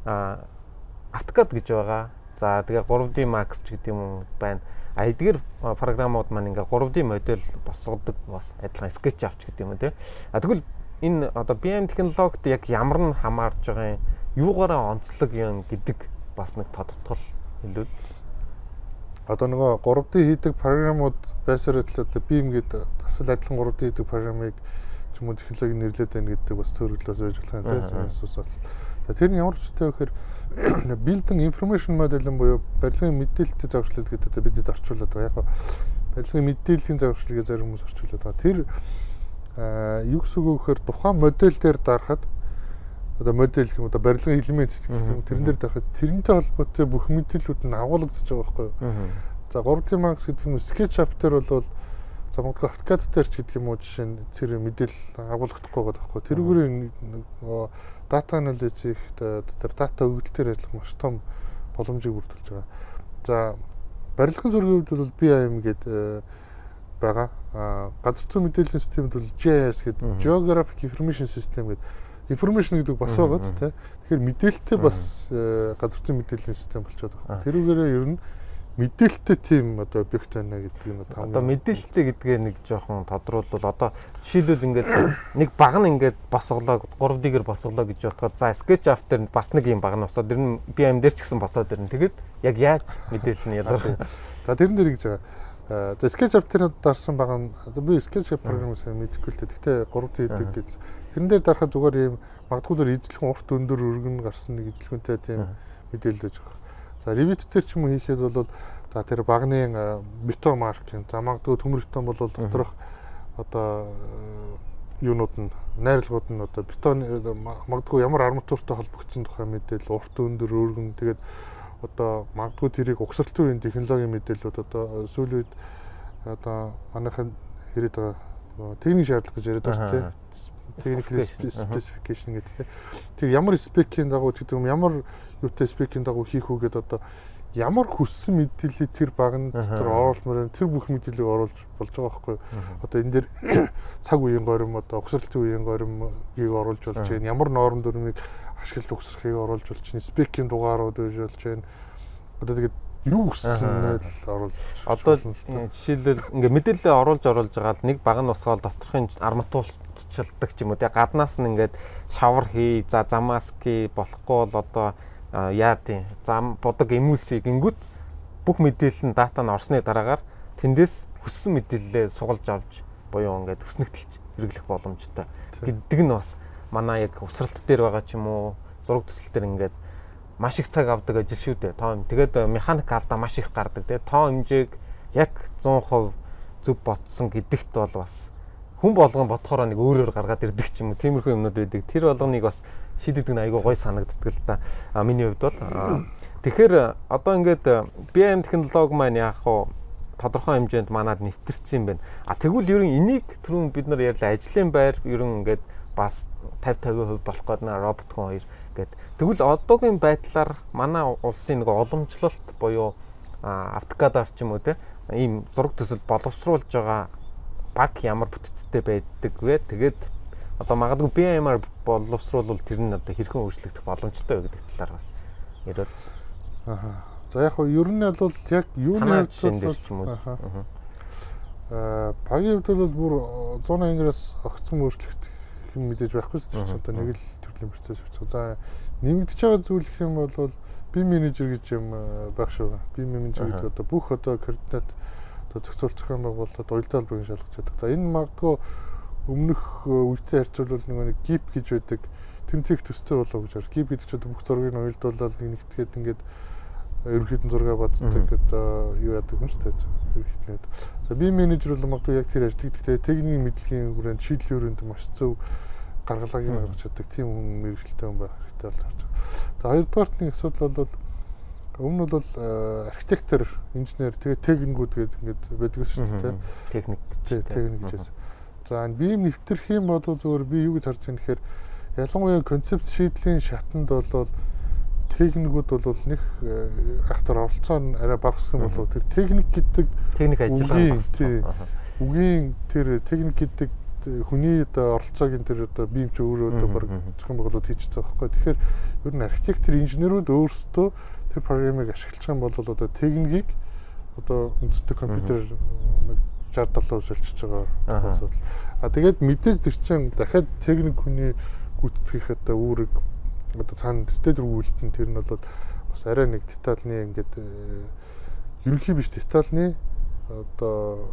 [SPEAKER 3] AutoCAD гэж байгаа. За тэгээ 3D Max ч гэдэг юм байна. Эдгээр програмууд маань ингээ 3D модель босгодог бас адилхан SketchUp ч гэдэг юм тий. Тэгвэл энэ одоо BIM технологид яг ямар нь хамаарж байгаа юм? Юугаараа онцлог юм гэдэг бас нэг тодтгол хэлвэл.
[SPEAKER 2] Одоо нөгөө 3D хийдэг програмууд байсаар л одоо BIM гэдэг асал адилхан 3D хийдэг програмыг ч юм уу технологи нэрлээд байна гэдэг бас төрөлөөс байж болох юм тий. Асуус бол. Тэр нь ямар ч үстэй вэхээр building information modeling буюу барилгын мэдээлэлтэй завшилт гэдэг бидэд орчуулад байгаа. Яг барилгын мэдээллийн завшилт гэж зарим хүмүүс орчуулад байгаа. Тэр юу гэсэн үг вэ гэхээр тухайн модель дээр дарахад одоо модель гэх юм одоо барилгын элемент гэх юм тэрэн дээр дарахад тэрнтэй холбоотой бүх мэдээллүүд нь агуулгадж байгаа байхгүй юу. За 3D Max гэдэг юм SketchUp дээр бол за магадгүй AutoCAD дээр ч гэдэг юм уу жишээ нь тэр мэдээлэл агуулгахдахгүй байгаа байхгүй. Тэрүүгээр нөгөө дата анализ хийх тэр дата өгөгдлөөр ажиллах маш том боломжийг бүрдүүлж байгаа. За барилгын зургийн хувьд бол BIM гэдэг байгаа. Газар зүйн мэдээллийн системд бол GIS гэдэг Geographic Information System гэдэг information гэдэг бас байгаа тийм. Тэгэхээр мэдээлэлтэй бас газар зүйн мэдээллийн систем болчиход байгаа. Тэрүүгээр ер нь мэдээлэлтэй тийм одоо объект байна гэдэг нь
[SPEAKER 3] одоо мэдээлэлтэй гэдгээ нэг жоохон тодруулбал одоо жишээлбэл ингээд нэг баг нь ингээд босголоо 3D-гээр босголоо гэж бодоход за SketchUp дээр бас нэг юм баг нь босоод тэр нь BIM дээр ч гэсэн босоод ирнэ. Тэгээд яг яаж мэдээлэл нь ялгарх.
[SPEAKER 2] За тэрэн дээр гэж байгаа. За SketchUp дээр дарсан баг нь би SketchUp програмыг сайн мэдэхгүй л дээ. Гэхдээ 3D хийдэг гэж тэрэн дээр дарахад зүгээр юм магадгүй зөв эзлэхэн урт өндөр өргөн гарсан нэг эзлэхүнтэй тийм мэдээлэл гэж байгаа. За Revit дээр ч юм уу хийхэд бол за тэр багны бетон маркинг за магадгүй төмөр бетон бол доторх одоо юунууд нь найрлагууд нь одоо бетон магадгүй ямар арматуртай холбогдсон тухай мэдээлэл урт өндөр өргөн тэгээд одоо магадгүй тэрийг угсралтын үеийн технологийн мэдээллүүд одоо сүүлийн үед одоо манайхан ирээд байгаа техник шаардлага гэж яриад байна тийм technical specification гэдэг. Тэр ямар спекийн дагуу гэдэг юм ямар юутай спекийн дагуу хийх үү гэдэг одоо ямар хүссэн мэдээллийг тэр багны дотор оруулмаар тэр бүх мэдээллийг оруулж болж байгаа байхгүй. Одоо энэ дээр цаг үеийн горим одоо угсралтын үеийн горимыг оруулж болж байна. Ямар норм дүрмийг ашиглаж угсрахыг оруулж болж байна. Спекийн дугаарууд байж болж байна. Одоо тэгээд юу гэсэн л оруулж
[SPEAKER 3] одоо жишээлбэл ингээ мэдээлэл оруулж байгаа л нэг баг нь усгаал доторхын арматуулчилдаг ч юм уу тий гаднаас нь ингээд шавар хий за замаски болохгүй бол одоо яа тийм зам бодог эмүүлсэй гингүүд бүх мэдээлэл нь дата нь орсны дараагаар тэндээс хүссэн мэдээлэлээ сугалж авч буюу ингээд өснөгдөлж хэрэглэх боломжтой гэдэг нь бас манай яг усралт дээр байгаа ч юм уу зураг төсөл дээр ингээд маш их цаг авдаг ажил шүү дээ. Тоо тэгээд механик алдаа маш их гардаг. Тэгээд тоо хэмжээг яг 100% зөв ботсон гэдэгт бол бас хүн болгон бодохоор нэг өөрөөр гаргаад ирдэг ч юм уу. Тиймэрхүү юмнууд байдаг. Тэр болгоныг бас шийддэг нь айгүй гоё санагддаг л да. Миний хувьд бол тэгэхээр одоо ингээд BIM технологи маань яг хуу тодорхой хэмжээнд манад нэвтэрсэн юм байна. Тэгвэл ер нь энийг түрүүн бид нар ярьлаа ажлын байр ер нь ингээд бас 50% болох гээд нэ робот хүн хоёр гэд. Тэгвэл одоогийн байдлаар манай улсын нэг уламжлалт буюу AutoCAD-аар ч юм уу те ийм зураг төсөл боловсруулж байгаа баг ямар бүтцтэй байдаг вэ? Тэгээд одоо магадгүй BIM-аар боловсруулвал тэр нь одоо хэрхэн өөрчлөгдөх боломжтой вэ гэдэг талаар бас ярил.
[SPEAKER 2] За яг хөө ер нь бол яг юуны
[SPEAKER 3] хувьд ч юм уу.
[SPEAKER 2] Багийн хувьд бол бүр 100 ангираас огцом өөрчлөгдөх юм мэдээж байхгүй шүү дээ. Одоо нэг л төрлийн процесс үүсгэж. За нэмэгдэж байгаа зүйл гэх юм бол BIM менежер гэж юм байх шүү. BIM менежер гэдэг одоо бүх одоо координат одоо зохицуулах зохион байгуулалт уялдаа холбоогийн шалгаж байдаг. За энэ магадгүй өмнөх үетэй харьцуулбал нэг GIP гэж байдаг. Тэмцэх төстэй болоо гэж байна. GIP гэдэг чинь одоо бүх зургийг уялдуулаад нэгтгэхэд ингээд ерөнхийдөө зураг бацдаг одоо юу яадаг юм шүү дээ. Ерөнхийдөө. За BIM менежер бол магадгүй яг тэр ажил гэхдээ техникийн мэдлэгийн хүрээнд шийдлийн хүрээнд маш зөв гаргалгааг нь гаргаж чаддаг тийм хүн мэрэгчлээ хүн байх хэрэгтэй болж харж байгаа. За хоёрдугаарт нэг асуудал бол өмнө бол архитектор, инженер тэгээ техникүүд гэдэг ингээд байдаг шүү дээ.
[SPEAKER 3] Техник
[SPEAKER 2] гэжээс. За BIM нэвтрэх юм бол зөвөр би юу гэж харж байгаа нэхээр ялангуяа концепт шийдлийн шатанд бол техникүүд бол нэг ахтар оролцоо нь арай багасх юм болов тэр техник гэдэг
[SPEAKER 3] техник ажиллагаа багасдаг.
[SPEAKER 2] Үгийн тэр техник гэдэг хүний одоо оролцоогийн тэр одоо BIM ч өөрөө одоо баг зохион байгуулалт хийж байгаа байхгүй. Тэгэхээр ер нь архитектор, инженерүүд өөрсдөө тэр програмыг ашиглах юм бол одоо техникийг одоо үндэсний компьютер нэг 60-70% шилжиж байгаа асуудал. Тэгээд мэдээж тэр чинь дахиад техник хүний гүйцэтгэх одоо үүрэг одоо цаана дэд үргэлт нь тэр нь бол бас арай нэг детальны ингээд ерөнхий биш детальны одоо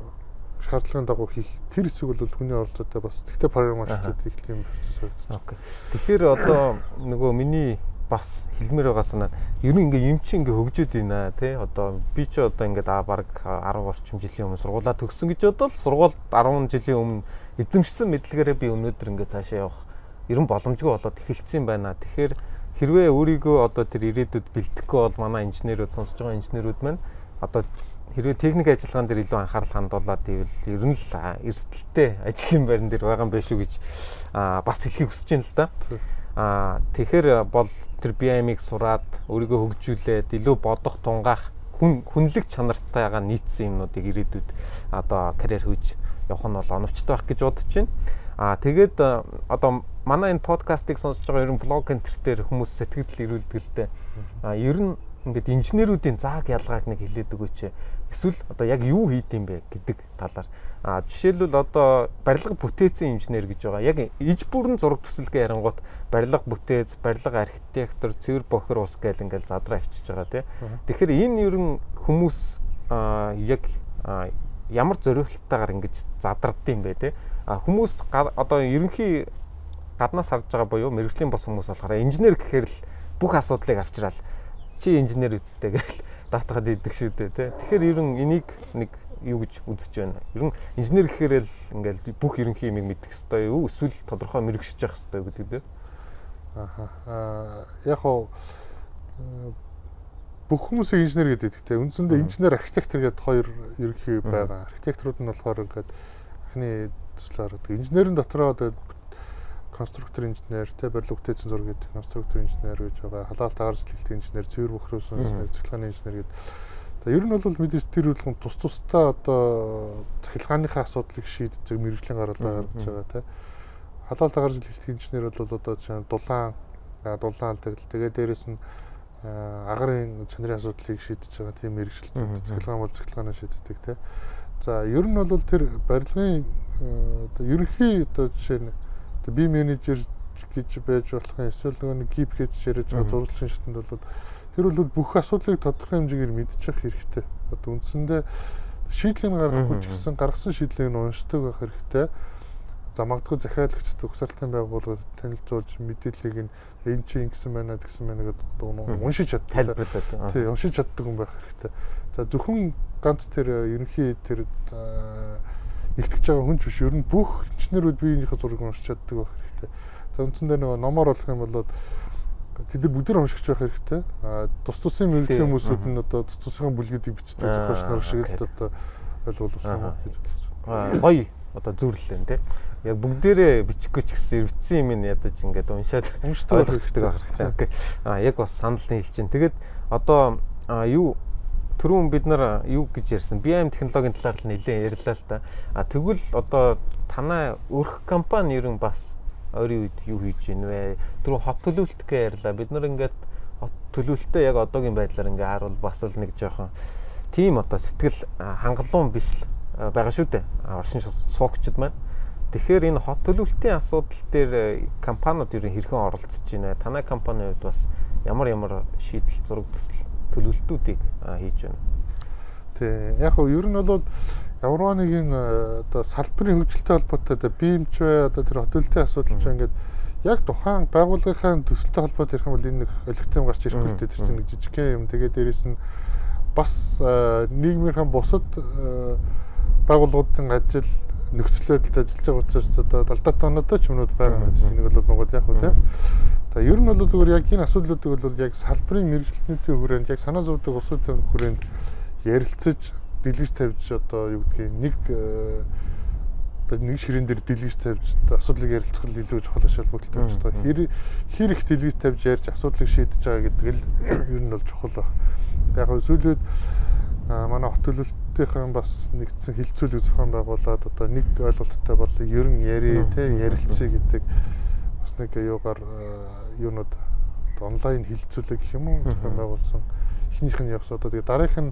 [SPEAKER 2] шаардлагын дагуу хийх тэр хэсэг бол хүний оролцоотой бас тэгтээ програм ашиглаад хийх юм процесс байдаг.
[SPEAKER 3] Окей. Тэгэхээр одоо нөгөө миний бас хэлмээр байгаа санаа ер нь ингээ юм чи ингээ хөгжөөд байна тий одоо би ч одоо ингээ баг 10 орчим жилийн өмнө сургуулаа төгссөн гэж бодвол сургууль 10 жилийн өмнө эзэмшсэн мэдлэгээрээ би өнөөдөр ингээ цаашаа явах ерөн боломжгүй болоод эхэлсэн юм байна. Тэгэхээр хэрвээ өөрийгөө одоо тэр ирээдүйд бэлтгэхгүй бол манай инженерүүд сонсож байгаа инженерүүд маань одоо хэрвээ техник ажиллагаан дээр илүү анхаарал хандуулаад ивэл ер нь л эрсдэлтэй ажлын байран дээр байгаа юм биш үү гэж бас хэлхийг хүсэж байна л да. Тэгэхээр бол тэр BIM-ийг сураад өөрийгөө хөгжүүлээд илүү бодох тунгаах хүнлэг чанартайгаа нийцсэн юмнуудыг ирээдүйд одоо карьер хийж явах нь бол оновчтой байх гэж бодож байна. Тэгээд одоо манай энэ подкастыг сонсож байгаа ер нь влог энтер хүмүүс сэтгэл ирүүлдэгтэй. Ер нь ингээд инженеруудын зааг ялгааг нэг хэлээд өгөөч. Эсвэл одоо яг юу хийд юм бэ гэдэг талаар. Жишээлбэл одоо барилга бүтээцэн инженер гэж байгаа. Яг иж бүрэн зураг төсөлгөө ярангуут барилга бүтээц, барилга архитектор, цэвэр бохир ус гэл ингээл задраа авчиж байгаа тий. Тэгэхээр энэ ер нь хүмүүс яг ямар зориулалтайгаар ингэж задардсан бэ тий. Хүмүүс одоо ерөнхий гаднаас харж байгаа буюу мэрэгжлийн бос хүмүүс болохоор инженер гэхээр л бүх асуудлыг авчраал чи инженер үсттэй гэл даатгаад идэг шүү дээ тий. Тэгэхээр ер нь энийг нэг юу гэж үзэж байна. Ер нь инженер гэхээр л ингээл бүх ерөнхий юмыг мэдэх ёстой юу эсвэл тодорхой мэрэгшиж явах ёстой гэдэг дээ.
[SPEAKER 2] Яг хоо бүх хүмүүсийг инженер гэдэг те үндсэндээ инженер архитектор гэдэг хоёр ерөнхий байгаа. Архитекторууд нь болохоор ингээд эхний төслөөр гэдэг. Инженерийн дотроо одоо конструктор инженер, тэ барилга бүтээцэн зураг гэдэг конструктор инженер гэж байгаа. Халаалт агаар зөвлөлтийн инженер, цэвэр бохир ус инженер, цэцлэгааны инженер гэдэг. За ер нь бол мэдээж тэр үйлдэл тус тусдаа одоо цахилгааныхаа асуудлыг шийдэж мэрэгжлийн гаргалгаа гаргаж байгаа тийм. Халаалт агаар зөвлөлтийн инженер бол одоо жишээ нь дулаан алдаг. Тэгээд дээрэс нь агарын чанарын асуудлыг шийдэж байгаа тийм мэрэгжил цахилгаан бол цахилгаанаа шийддэг тийм. За ер нь бол тэр барилгын одоо ерөнхий одоо жишээ нь BIM менежер гэж байж болох юм эсвэл нэг GIP гэж яриад байгаа зурагчийн шатанд бол тэр бол бүх асуудлыг тодорхой хэмжээгээр мэдчих хэрэгтэй. Одоо үндсэндээ шийдлийг гаргахгүй ч гэсэн гаргасан шийдлийг нь уншдаг байх хэрэгтэй. За магадгүй захиалагчд угсралтын байгууллагад танилцуулж мэдээллийг энэ чи ингэсэн байна гэсэн байна гэдэг уншиж чаддаг.
[SPEAKER 3] Тайлбарлаад.
[SPEAKER 2] Тий, уншиж чаддаг хүн байх хэрэгтэй. За зөвхөн ганц тэр ерөнхий тэр нэгтгэж байгаа хүн ч биш. Ер нь бүх инженерүүд биеийнхээ зургийг уншиж чаддаг байх хэрэгтэй. За үндсэндээ нөгөө номоор болох юм бол тэд нар бүгд уншигч байх хэрэгтэй. Тус тусын мэрэгжлийн хүмүүсүүд нь одоо тус тусын бүлгүүдийг бичдэг зохиолч нар шиг л одоо ойлгуулсан гэж байна.
[SPEAKER 3] Гоё одоо зүрлэлэн тий. Яг бүгдээрээ бичихгүй ч гэсэн эрвцсэн юм ин ядаж ингээд уншаад ойлгохдаг байх хэрэгтэй. Окей. Яг бас санал нь хэлж чинь. Тэгээд одоо юу түрүүн бид нар юу гэж ярьсан? BIM технологийн талаар л нэлээд ярьлаа л да. Тэгвэл одоо танай өрх компани ер нь бас ойрын үед юу хийж гин вэ? Түрүү хот төлөвлөлтгээ ярьлаа. Бид нар ингээд хот төлөвлөлтөө яг одоогийн байдлаар ингээ харуул бас л нэг жоохон тийм одоо сэтгэл хангалуун биш байгаа шүү дээ. Оршин суугчид маань. Тэгэхээр энэ хот төлөвлөлтийн асуудал дээр компаниуд ер нь хэрхэн оролцож байна? Танай компанийн хувьд бас ямар шийдэл зураг төсөл төлөвлөлтүүдийг хийж байна?
[SPEAKER 2] Тий. Яг нь ер нь бол ямар нэгэн одоо салбарын хөгжилтэй холбоотой одоо BIM-ч бай одоо тэр хот төлөвлөлтийн асуудал ч ингээд яг тухайн байгууллагын төсөлтэй холбоотой ярих юм бол энэ нэг олигтой гарч ирэх хэрэгтэй тэр чинь нэг жижигхэн юм. Тэгээд дээрэс нь бас нийгмийнхаа бусад байгууллагуудын ажил нөхцөл байдалд ажиллаж байгаа учраас одоо далдаатай оноотой ч юмнууд байгаа гэж энийг бол нугаад яг үү тийм. За ер нь бол зүгээр яг энэ асуудлуудыг бол яг салбарын мэргэжилтнүүдийн хүрээнд яг санаа зовдөг улсуудын хүрээнд ярилцаж дэлгэж тавьж одоо юу гэдгийг нэг ширээн дээр дэлгэж тавьж асуудлыг ярилцах нь илүү чухал шалбарт болж байгаа. Хэр их дэлгэж тавьж ярьж асуудлыг шийдэж байгаа гэдэг л ер нь бол чухал байна. Яг нь сүүлүүд манай хот төлөвлөлтийн бас нэгдсэн хилцүүлэг зохион байгуулад одоо нэг ойлголттой бол ер нь ярилцъя гэдэг бас нэг юугаар юунууд онлайн хилцүүлэг гэх юм уу зохион байгуулсан. Эхнийх нь явсан одоо тэгээ дараах нь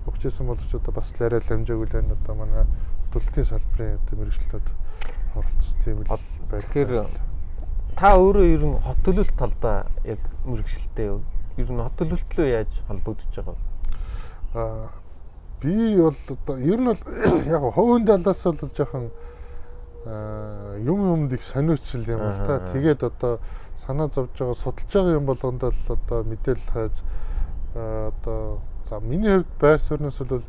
[SPEAKER 2] өгчээсэн боловч одоо бас л арай л амжаагүй л байна. Одоо манай төлөвлөлтийн салбарын одоо мэргэжилтнүүд оролцсон тийм л байна.
[SPEAKER 3] Тэгэхээр та өөрөө ер нь хот төлөвлөлт талдаа яг мэргэжилттэй юу? Ер нь хот төлөвлөлтлөө яаж холбогдож байгаа вэ?
[SPEAKER 2] Би бол одоо ер нь бол яг хувийн талаас бол жоохон юмд их сониучл юм л та. Тэгээд одоо санаа зовж байгаа судалж байгаа юм болгонд л одоо мэдээлэл хайж одоо за миний хувьд байр суурьнаас бол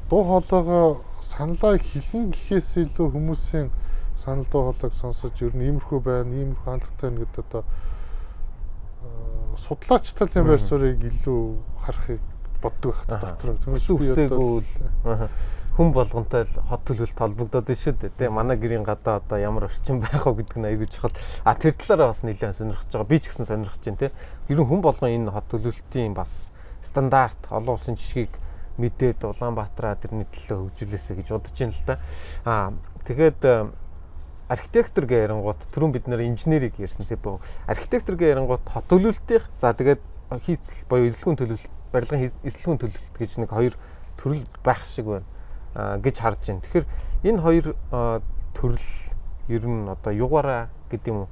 [SPEAKER 2] дуу хоолойгоо саналаа хэлэн гэхээс илүү хүмүүсийн санал дуу хоолойг сонсож ер нь иймэрхүү байна, иймэрхүү хандлагатай байна гэдэг одоо судлаач талын байр суурийг илүү харахыг боддог байх дотор.
[SPEAKER 3] Үсээгүүл хүн болгонтой хот төлөвлөлт холбогдоод байна шүү дээ. Манай гэрийн гадаа одоо ямар орчин байх вэ гэдэг нь айгүй чухал. Тэр талаараа бас нэлээд сонирхож байгаа. Би ч гэсэн сонирхож байна те. Ер нь хүн болгон энэ хот төлөвлөлтийн бас стандарт олон улсын жишгийг мэдээд Улаанбаатараа тэрний төлөө хөгжүүлээсэ гэж бодож байна л да. Тэгээд архитектор гэ ярангууд түрүүн бид нэр инженерийг ярьсан цэбөө. Архитектор гэ ярангууд хот төлөвлөлтийн за тэгээд хийцэл боёо эзлэхүүн төлөвлөлт барилгын эзлэхүүн төлөвлөлт гэж нэг хоёр төрөл байх шиг байна гэж харж байна. Тэгэхээр энэ хоёр төрөл ер нь одоо югаараа гэдэг юм уу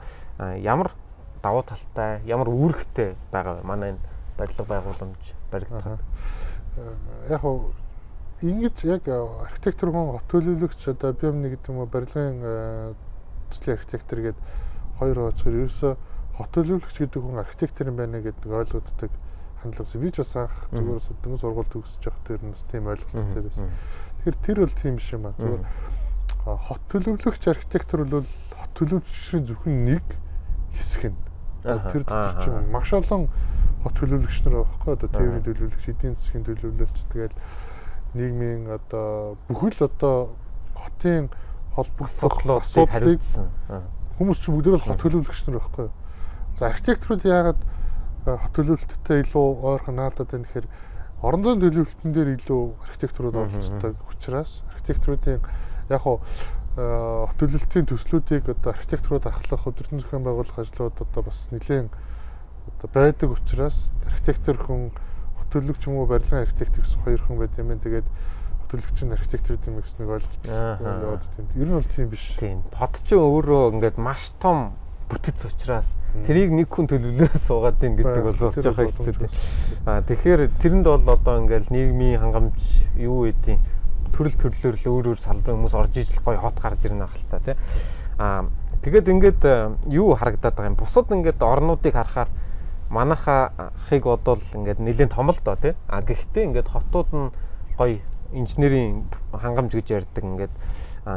[SPEAKER 3] ямар давуу талтай, ямар үүрэгтэй байгаа вэ? Манай энэ барилга байгууламж баригдахад.
[SPEAKER 2] Яг уу ингэж яг архитектор хүн хот төлөвлөгч одоо BIM гэдэг юм уу барилгын төслийн архитектор гэдэг хоёр хооцгор ерөөсө хот төлөвлөгч гэдэг хүн архитектор юм байна гэдэг ойлгогддог хандлага. Би ч бас анх зүгээр дөнгөж сургууль төгсөж явах тэр нь бас тийм ойлголттой байсан. Тэгэхээр тэр бол тийм биш юм аа. Зүгээр хот төлөвлөгч архитектор бол хот төлөвлөгчийн зөвхөн нэг хэсэг нь. Тэр дотор чинь маш олон хот төлөвлөгч нар байхгүй одоо тээврийн төлөвлөгч, эдийн засгийн төлөвлөлт тэгэл нийгмийн одоо бүхэл одоо хотын холбогдох асуудлыг хариуцсан хүмүүс чинь бүгд л хот төлөвлөгч нар байхгүй. За архитекторууд яагаад хот төлөвлөлттэй илүү ойрхон наалдаад байна гэхээр орон зайны төлөвлөлтөн дээр илүү архитекторууд оролцдог учраас архитекторуудын яг хуу хот төлөвлөлтийн төслүүдийг одоо архитекторууд ахлах өдөртөн зохион байгуулах ажлууд одоо бас нэлээд одоо байдаг учраас архитектор хүн хот төлөвлөгч юм уу барилгын архитектор гэсэн хоёр хүн байт юм байна. Тэгээд хот төлөвлөгч нь архитектор юм гэсэн нэг ойлголт яваад байна. Ер нь бол тийм биш.
[SPEAKER 3] Тийм. Хот чинь өөрөө ингээд маш том бүтэц учраас тэрийг нэг хүн төлөвлөө суугаад ийн гэдэг бол зурж байгаа хэцүү дээ. Тэгэхээр тэрэнд бол одоо ингээл нийгмийн хангамж юу гэдэг төрөл төрлөөр л өөр өөр салбарын хүмүүс орж ижил гоё хот гарч ирнэ ахalta тий. Тэгээд ингээд юу харагдаад байгаа юм. Бусад ингээд орнуудыг харахаар манайхыг одоо л ингээд нэлээд том л доо тий. Гэхдээ ингээд хотууд нь гоё инженерийн хангамж гэж ярьдаг ингээд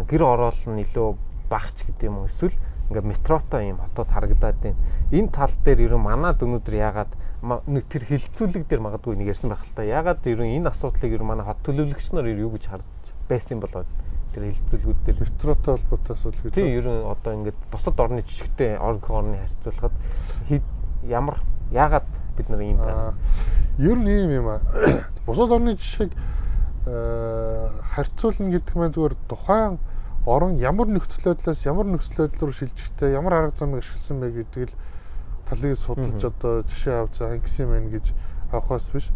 [SPEAKER 3] гэр орол нь илүү багч гэдэг юм уу эсвэл ингээд метротой юм хотод харагдаад байна. Энэ тал дээр ерөн манад өнөөдөр яагаад нэг тэр хилцүүлэг дээр магадгүй нэг ярьсан байх л та. Яагаад ерөн энэ асуудлыг ерөн манай хот төлөвлөгч нар юу гэж харж байсан болоод тэр хилцүүлгүүд дээр
[SPEAKER 2] метротой холбоотой асуудал гэж.
[SPEAKER 3] Тийм ерөн одоо ингээд бусад орны жижигтэй орны харьцуулахад яагаад бид нар ийм байна?
[SPEAKER 2] Ер нь ийм юм аа. Бусад орны жишээг харьцуулна гэдэг маань зүгээр тухайн орон ямар нөхцөл байдлаас ямар нөхцөл байдал руу шилжихтэй ямар арга замыг ашигласан бэ гэдэг л талыг судалж одоо жишээ авч ингэсэн юм гэж авахаас биш.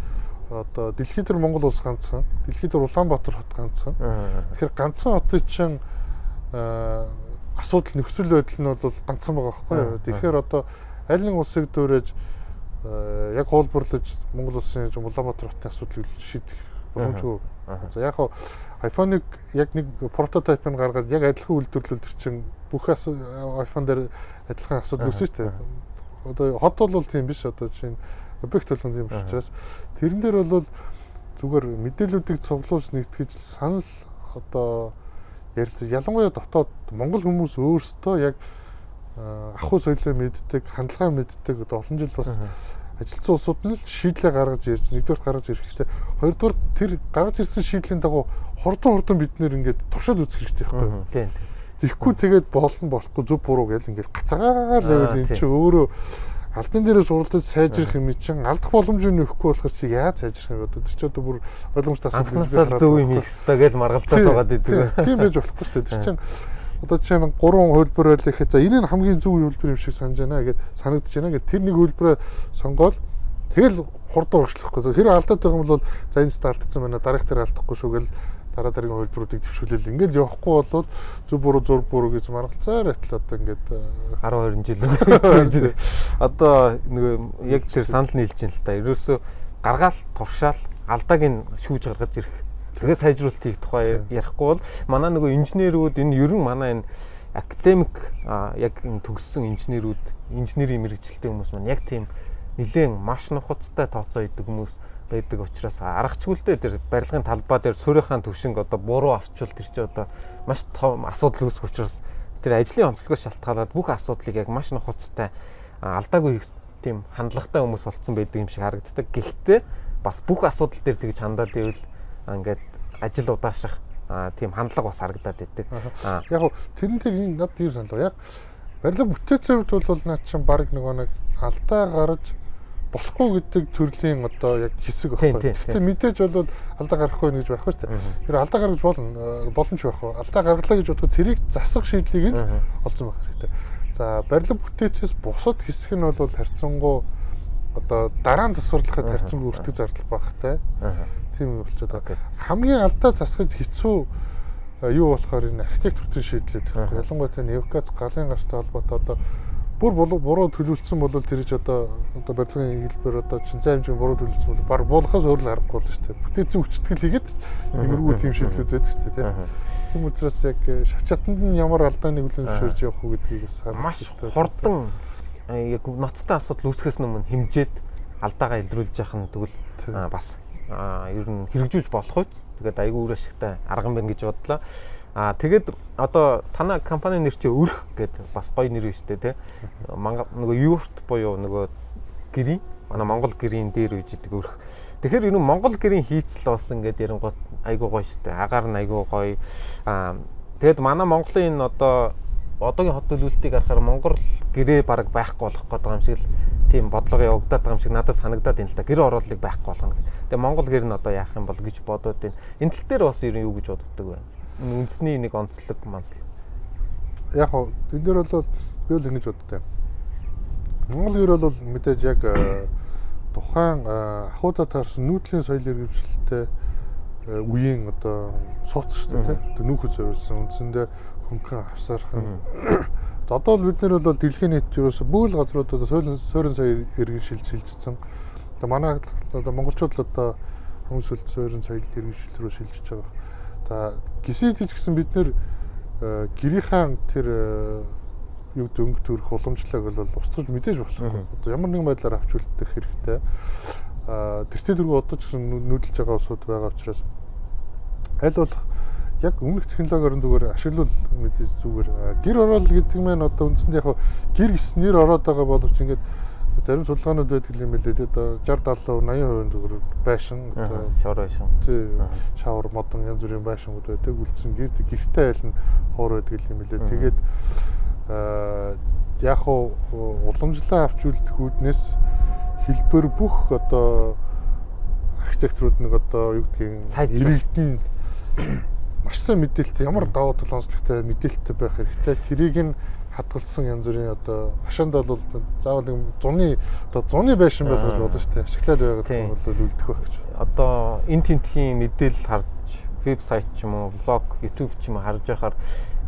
[SPEAKER 2] Одоо дэлхийд төр Монгол улс ганцхан, дэлхийд төр Улаанбаатар хот ганцхан. Тэгэхээр ганцхан хотын чинь асуудал нөхцөл байдал нь бол ганцхан байгаа байхгүй юу? Тэгэхээр одоо аль нэг улсыг дөөрэж яг хуулбарлаж Монгол улсын Улаанбаатар хотын асуудлыг шийдэх боломжгүй. За яг хоо iPhone-ыг яг нэг прототипыг гаргаад яг адилхан үйлдвэрлэл төр чинь бүх iPhone дээр адилхан асуудал үүснэ шүү дээ. Одоо хот бол тийм биш. Одоо чинь объект болгон юм учраас тэрэн дээр бол зүгээр мэдээллүүдийг цуглуулж нэгтгэж санал одоо ярилцаж ялангуяа дотоод Монгол хүмүүс өөрсдөө яг ахуй соёлоо мэддэг, хандлага мэддэг одоо олон жил бас ажилтсан улсууд нь л шийдлээ гаргаж ирж нэгдүгээр гаргаж ирэх хэрэгтэй. Хоёрдугаар тэр гаргаж ирсэн шийдлийн дагуу хурдан бид нэр ингээд туршаад үзэх хэрэгтэй байхгүй юу? Тийм. Тэгэхгүй тэгээд болохгүй зөв буруу гэж ингээд гацаагаал байвал энэ чинь өөрөө албан дээрээс уралдаж сайжрах юм чинь алдах боломжийг нөхгүй болохоор чи яаж сайжрах юм бэ? Тэр чи одоо бүр ойлгомжтой
[SPEAKER 3] асуудал зөв юм хийх хэрэгтэй гэж маргалдаа суугаад идэг.
[SPEAKER 2] Тийм байж болохгүй шүү дээ. Тэр чинь одоо жишээ нь 3 хөлбөр байлаа гэхэд за энэ нь хамгийн зөв хөлбөр юм шиг санаж байна гэж санагдаж байна гэхэд тэр нэг хөлбөрөө сонгоод тэгэл хурдан урагшлахгүй. Тэр алдаад байгаа юм бол за энэ ста алдсан байна. Дараах дээр алдахгүй шүү гэл дараа дараагийн хөлбөрүүдийг төвшүүлэл ингээд явахгүй болоод зөв буруу зур буруу гэж маргалцаар атал одоо ингээд
[SPEAKER 3] 12 жил одоо нөгөө яг тэр санал нийлж байна л та. Ерөөсөө гаргаал туршаал алдааг нь шүүж гаргаж ирэх. Тэгээ сайжруулалт хийх тухай ярихгүй бол манай нөгөө инженерүүд энэ ерөн манай энэ академик яг энэ төгссөн инженерийн мэрэгчлэлтэй хүмүүс маань яг тийм нэлээд маш нухацтай тооцоо идэг хүмүүс байдаг учраас аргачгүй л дээ тэр барилгын талбай дээр суурийнхаа төвшинг одоо буруу авчвал тэр чинь одоо маш том асуудал үүсэх учраас тэр ажлын онцлогоос шалтгаалаад бүх асуудлыг яг маш нухацтай алдаагүй хийх тийм хандлагатай хүмүүс болцсон байдаг юм шиг харагддаг. Гэхдээ бас бүх асуудал дээр тэгж хандаад ивэл ингээд ажил удаашрах тийм хандлага бас харагдаад байдаг.
[SPEAKER 2] Яг хөө тэрэн дээр энэ над юу саналаа. Яг барилга бүтээцийн хувьд бол наад чинь баг нэг алдаа гарч болохгүй гэдэг төрлийн одоо яг хэсэг байхгүй. Гэхдээ мэдээж бол алдаа гарахгүй гэж байхгүй шүү дээ. Тэр алдаа гаргаж боломж байхгүй. Алдаа гаргалаа гэж бодоход тэрийг засах шийдлийг нь олзон байх хэрэгтэй. За барилга бүтээцээс бусад хэсэг нь бол харьцангуй одоо дараа нь засварлахад харьцангуй өртөг зардал багтай. Тийм болчиход байгаа. Хамгийн алдаа засахад хэцүү юу болохоор энэ архитектурын шийдлүүд байхгүй. Ялангуяа тэр эвакуац галын гартай холбоотой одоо бүр буруу төлөвлөсөн бол тэр ч одоо барилгын хэлбэр одоо шинцэн хэмжээний буруу төлөвлөсөн бол баг буулгахаас өөр л аргагүй болно шүү дээ. Бүтээцэн хүчтгэл хийгээд иймэрхүү тийм шийдлүүд байдаг шүү дээ. Тийм учраас яг шатчатанд нь ямар алдааны хүлээн зөвшөөрж явах уу гэдгийг бас
[SPEAKER 3] маш хурдан яг ноцтой асуудал үүсгэхээс өмнө хэмжээд алдаагаа илрүүлж явах нь тэгвэл бас ер нь хэрэгжүүлж болох үз. Тэгээд айгүй үр ашигтай арга юм байна гэж бодлоо. Тэгээд одоо танай компани нэр чи өрх гэдэг бас гоё нэр биш үү те. Нөгөө юурт буюу нөгөө гэрийн манай Монгол гэрийн дээр үж идэг өрх. Тэгэхээр ер нь Монгол гэрийн хийцэл бас ингээд ярингууд айгүй гоё штэ. Агаар нь айгүй гоё. Тэгэд манай Монголын энэ одоогийн хот төлөвлөлтийг харахаар Монгол гэрээ бараг байхгүй болох гэдэг юм шиг л тийм бодлого явагдаад байгаа юм шиг надад санагдаад байна л да. Гэр орооллыг байхгүй болгоно. Тэгээ Монгол гэр нь одоо яах юм бол гэж бодоод байна. Энэ тал дээр бас ер нь юу гэж боддог вэ? Үндэсний нэг онцлог манслаг.
[SPEAKER 2] Яг хоо энэ дээр бол би л ингэж боддог. Монгол гэр бол мэдээж яг тухайн ахуйдаа таарсан нүүдлийн соёл иргэншилттэй үеийн одоо сууц шүү дээ. Нүүхэд зориулсан үндсэндээ хөнгөн авсархан. Одоо л бид нар бол дэлхийн нийт юус бүх газруудад суурин соёл иргэншилж шилжсэн. Одоо манай одоо монголчууд л одоо хүмүүс л суурин соёл иргэншил рүү шилжиж байгаа. За гисэд ч гэсэн бид нэр гэрийнхэн тэр юу гэдэг өнгө төрөх уламжлалыг бол устгаж мэдээж болохгүй. Одоо ямар нэгэн байдлаар авч үлдэх хэрэгтэй. Тэртээ дөрөв одоо ч гэсэн нүүдэлж байгаа улсууд байгаа учраас аль болох яг өмнөх технологиор зүгээр ашиглал мэдээж зүгээр гэр орол гэдэг нь одоо үндсэндээ яг гэр гэснээр ороод байгаа боловч ингээд зарим судалгаанууд байдаг юм билээ. Одоо 60 70 80% зүгээр байшин одоо
[SPEAKER 3] шавар байшин.
[SPEAKER 2] Тий. Шавар модон янз бүрийн байшингууд байдаг. Үлдсэн гэртээ айл нь хоор байдаг юм билээ. Тэгээд яг уламжлаа авч үлдэх үүднээс хэлбэр бүх одоо архитектурууд нэг одоо юу гэдгийг иргэдэн маш сайн мэдээлэлтэй ямар давуу тал онцлогтой мэдээлэлтэй байх хэрэгтэй. Тэрийг нь хадгалсан янз бүрийн одоо хашаанд бол заавал нэг зуны байшин болгож болно шүү дээ. Ашиглаад байгаа бол үлдэх байх гэж байна. Одоо
[SPEAKER 3] энэ тентхийн мэдээлэл харж вебсайт ч юм уу, блог, YouTube ч юм уу харж байхаар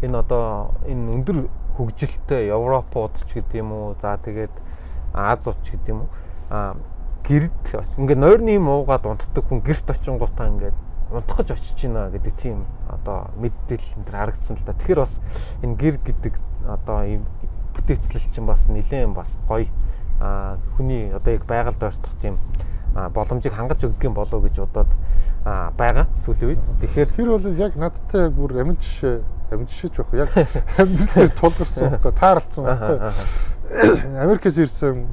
[SPEAKER 3] энэ одоо энэ өндөр хөгжилтэй Европууд ч гэдэг юм уу, за тэгээд Азууд ч гэдэг юм уу, гэрд ингээд нойрны муугаад унтдаг хүн гэрт очингуудаа ингээд унтах гэж очиж байна гэдэг тийм одоо мэдээлэл энэ харагдсан л да. Тэгэхээр бас энэ гэр гэдэг одоо ийм бүтээцлэл чинь бас нэлээд бас гоё хүний одоо яг байгальд ойртох тийм боломжийг хангаж өгдөг юм болов гэж бодоод байгаа сүүлийн үед. Тэгэхээр
[SPEAKER 2] тэр бол яг надтай бүр амин жишээч байх. Яг амьд тулгарсан байхгүй тааралцсан байхгүй. Америкээс ирсэн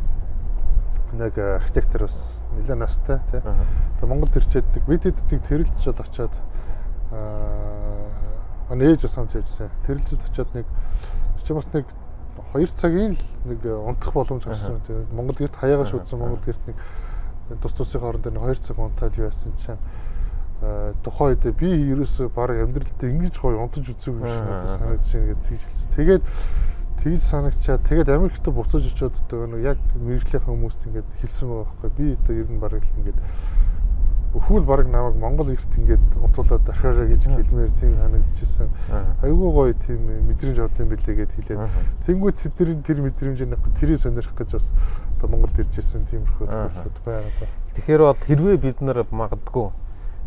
[SPEAKER 2] нэг архитектор бас нэлээд настай тий. Тэгээ Монголд ирчээд нэг бид хэд тэрэлжээд очиод ээж бас хамт явжсэн. Тэрэлжээд очиод нэг бас нэг 2 цагийн л нэг унтах боломж гарсан. Тэгээ Монгол гэрт хаягаа шүүдсэн Монгол гэрт нэг тус-тусын хооронд 2 цаг унтаад яасан чинь тухайн үед би ерөөсөө баг амьдралдаа ингэж гоё унтаж үзээгүй юм шиг надад санагдаж байна гэдэг хэлсэн. Тэгээд тэгж санагчаад тэгээд Америкт буцаж очиод одоо яг мэрэгжлийн хүмүүст ингээд хэлсэн байгаа байхгүй. Би одоо ер нь баг ингээд өхүүл баг намайг Монгол гэрт ингээд унтуулаад орхиорой гэж хэлмээр тийм санагдчихсан. Айгүй гоё тийм мэдрэмж авсан билээ гэд хэлээд. Тэнгүүд тэр мэдрэмжийг тэрийг сонирх гэж бас одоо Монголд ирж ирсэн тиймэрхүү тохиолдлууд байгаа.
[SPEAKER 3] Тэгэхээр бол хэрвээ бид нар магадгүй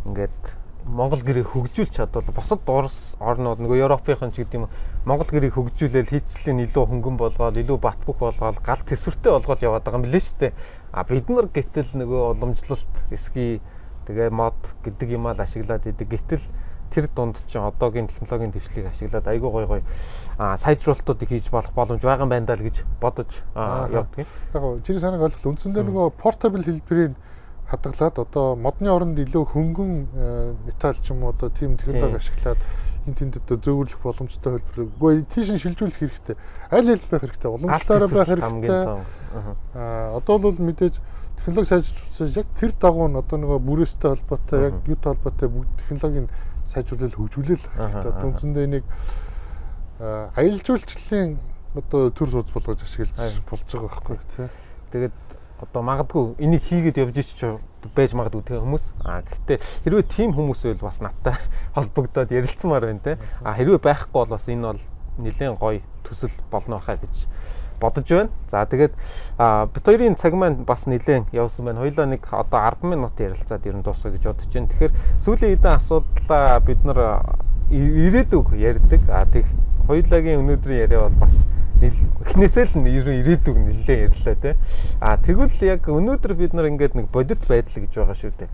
[SPEAKER 3] ингээд Монгол гэрийг хөгжүүлж чадвал бусад Орос орнууд нөгөө Европынхан ч гэдэг юм Монгол гэрийг хөгжүүлээл хийцлийн илүү хөнгөн болгоод илүү бат бөх болгоод гал төсвөртэй болгоод яваад байгаа юм билээ шүү дээ. Бид нар гэтэл нөгөө уламжлалт эсхий тэгээ мод гэдэг юм аа ашиглаад идэг. Гэтэл тэр дунд чинь одоогийн технологийн дэвшлийг ашиглаад айгүй гой сайжруулалтуудыг хийж болох боломж байгаа юм байна даа л гэж бодож явдаг.
[SPEAKER 2] Яг гоо чиний санааг ойлголт үндсэндээ нөгөө portable хэлбэрийн хадгалаад одоо модны оронд илүү хөнгөн металл ч юм уу одоо тийм технологи ашиглаад энэ тэнд одоо зөөвөрлөх боломжтой хэлбэр. Үгүй тийш нь шилжүүлэх хэрэгтэй. Аль хэл байх хэрэгтэй. Уламжлалаараа байх хэрэгтэй. Одоо бол мэдээж технологи сайжруулсан яг тэр дагуу нь одоо нөгөө бүрээстэй холбоотой яг юутай холбоотой бүгд технологийн сайжруулал хөгжүүлэл хэрэгтэй. Одоо үндсэндээ энийг аялал жуулчлалын одоо төр судас болгож ашиглаж болж байгаа байхгүй тий.
[SPEAKER 3] Тэгээд одоо магадгүй энийг хийгээд явж ич байж магадгүй тэгээ хүмүүс. Гэхдээ хэрвээ тийм хүмүүс байл бас надтай холбогдоод ярилцмаар байна те. Хэрвээ байхгүй бол бас энэ бол нэлээд гоё төсөл болно хаа гэж бодож байна. За тэгээд бит хоёрын цаг маань бас нэлээд явсан байна. Хоёлаа нэг одоо 10 минут ярилцаад ер нь дуусгая гэж бодож байна. Тэгэхээр сүүлийн хэдэн асуудлаа бид нар ирээдүг ярьдаг. Тэг хоёулагийн өнөөдрийн яриа бол бас эхнээсээ л ирээдүг нэлээд ярьлаа те. Тэгвэл яг өнөөдөр бид нар ингээд нэг бодит байдал гэж байгаа шүү дээ.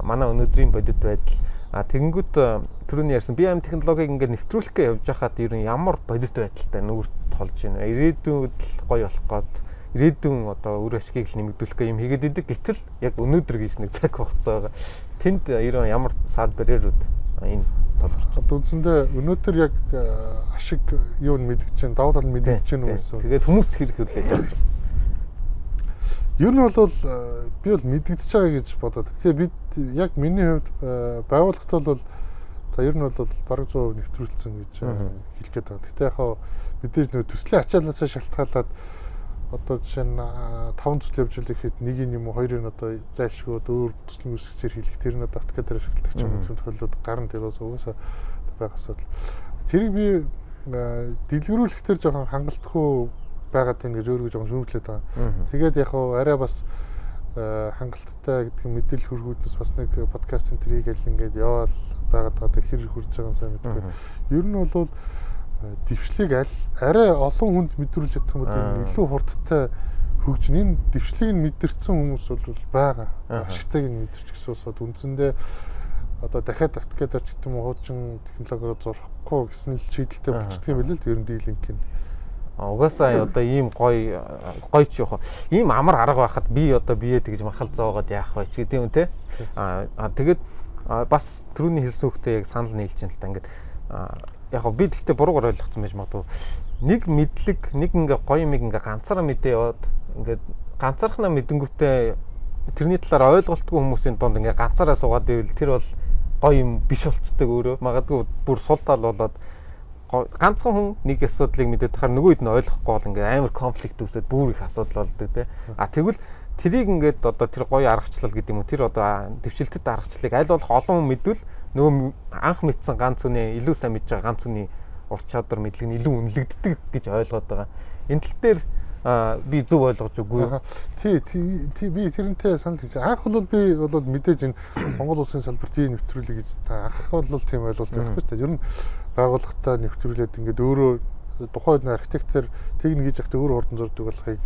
[SPEAKER 3] Манай өнөөдрийн бодит байдал. Тэгэнгүүт түрүүний ярьсан BM технологиг ингээд нэвтрүүлэх гэж явж байхад ер нь ямар бодит байдалтай нүүрт толж байна. Ирээдүйд гоё болох гээд ирээдүйн одоо үр ашгийг л нэмэгдүүлэх гэх юм хийгээд идэг. Гэтэл яг өнөөдөр гэж нэг цаг хугацаа байгаа. Тэнд ер нь ямар саад барьерууд энэ
[SPEAKER 2] толгорч. Үндсэндээ өнөөдөр яг ашиг юу мэдгэж чинь давуу тал мэдгэж чинь үү.
[SPEAKER 3] Тэгээд хүмүүс хэрэг хүлээж авч байгаа.
[SPEAKER 2] Ер нь бол би бол мэдгэж байгаа гэж бодоод. Тэгэхээр бид яг миний хувьд байгууллагт бол за ер нь бол бараг 100% нэвтрүүлсэн гэж хэлэх гээд байгаа. Гэтэ яг мэдээж нөө төслийн ачааллаасаа шалтгаалаад одоо жишээ нь 5 төсөл явж ирэхэд нэг юм уу хоёрыг одоо зайлшгууд өөр төслийн үсгчээр хэлэх тэр нь одоо автокад ашигладаг ч юм уу тохиолдлууд гарна тэрээс угаасаа байгасаад тэрийг би дэлгэрүүлэхдээ жоохон хангалтгүй байгаад байна гэж өөрөө жоохон шүүмжлээд байгаа. Тэгээд яг арай бас хангалттай гэдэг мэдээлэл хүргүүднээс бас нэг подкаст энэ тэрийг л ингээд яваал байгаад байгаа хэр хурж байгаа сайн мэдгүй. Ер нь бол дэвшлиг арай олон хүнд мэдрүүлж чадах юм бол илүү хурдтай хөгжин. Энэ дэвшлиг нь мэдэрсэн хүмүүс бол байгаа. Ашигтайг нь мэдэрч гэсэн усод үндсэндээ одоо дахиад автокад орч гэдэг юм уу хуучин технологиор зурхгүй гэсэн л шийдэлтэй болчихдөг юм билээ л ер нь D-Link нь.
[SPEAKER 3] Угаасаа одоо ийм гоё ч яах вэ? Ийм амар арга байхад би одоо бие тэгж махал зоогоод яах вэ ч гэдэг юм те. Тэгээд бас түрүүний хэлсэн үгтэй яг санал нийлж байна л та ингээд яг би тэгтээ буруугаар ойлгоцсон байж магадгүй. Нэг мэдлэг, нэг ингээ гоё юм ингээ ганцаараа мэдээ яваад ингээд ганцаархнаа мэдэнгүүтээ тэрний талаар ойлголтгүй хүмүүсийн дунд ингээ ганцаараа суугаад ивэл тэр бол гоё юм биш болцдог өөрөө. Магадгүй бүр сул тал болоод ганцхан хүн нэг асуудлыг мэдээд тахаар нөгөөд нь ойлгохгүй бол ингээ амар конфликт үүсээд бүр их асуудал болдог те. Тэгвэл тэрийг ингээд одоо тэр гоё аргачлал гэдэг юм уу тэр одоо дэвшилтэд аргачлалыг аль болох олон хүн мэдвэл нөгөө анх мэдсэн ганц хүний илүү сайн мэдж байгаа ганц хүний ур чадвар мэдлэг нь илүү үнэлэгддэг гэж ойлгоод байгаа. Энэ тал дээр би зөв ойлгож үгүй.
[SPEAKER 2] Тий би тэрнтэй санал хийж анх бол би бол мэдээж энэ Монгол улсын салбарт ийм нэвтрүүлэг гэж та анх бол тийм ойлголт байхгүй шүү дээ. Ер нь байгууллагатай нэвтрүүлээд ингээд өөрөө тухайн архитектор техник хийж явахдаа өөрөө хурдан зурдаг болохыг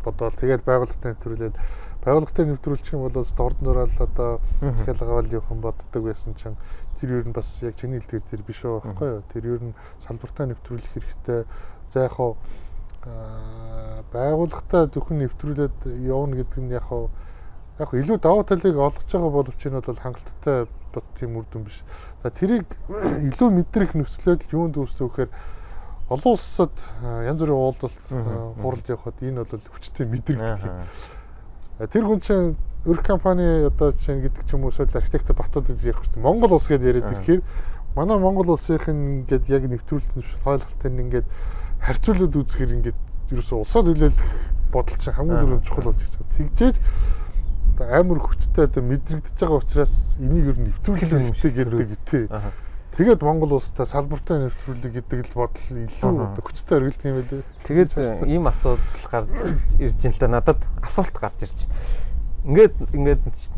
[SPEAKER 2] бодоод тэгээд байгууллагатай нэвтрүүлээд байгууллагатай нэвтрүүлчих юм бол хурдан зураал одоо захиалгавал явах юм боддог байсан чинь тэр ер нь бас яг чиний хэлдгээр тэр биш байхгүй юу. Тэр ер нь салбартаа нэвтрүүлэх хэрэгтэй. За яг хоо байгууллагатай зөвхөн нэвтрүүлээд явна гэдэг нь яг илүү давуу талыг олгож байгаа боловч энэ бол хангалттай бод тийм үр дүн биш. За тэрийг илүү мэдрэх нөхцөлөд юунд үүсдэг вэхээр олон улсад янз бүрийн уулзалт хуралд явхад энэ бол хүчтэй мэдрэгдэх. Тэр хүн чинь өр компани одоо чинь гэдэг ч юм уу эсвэл архитектор Батууд гэж ярих хэрэгтэй. Монгол улс гэдээ яриад ирэхээр манай Монгол улсынхын ингээд яг нэвтрүүлэлт ойлголтын ингээд харьцуулаад үзэхээр ингээд ерөөсөө улсаа төлөөлөх бодол чинь хамгийн түрүүнд чухал болж байгаа. Тэгжээж амар хүчтэй одоо мэдрэгдэж байгаа учраас энийг ер нь нэвтрүүлэх хэрэгтэй гэдэг тий. Тэгээд Монгол улстай салбартай нэвтрүүлэг гэдэг л бодол илүү одоо хүчтэй өргөлдөг юм байлээ.
[SPEAKER 3] Тэгээд ийм асуудал гарч ирж ин л да надад асуулт гарч ирж. Ингээд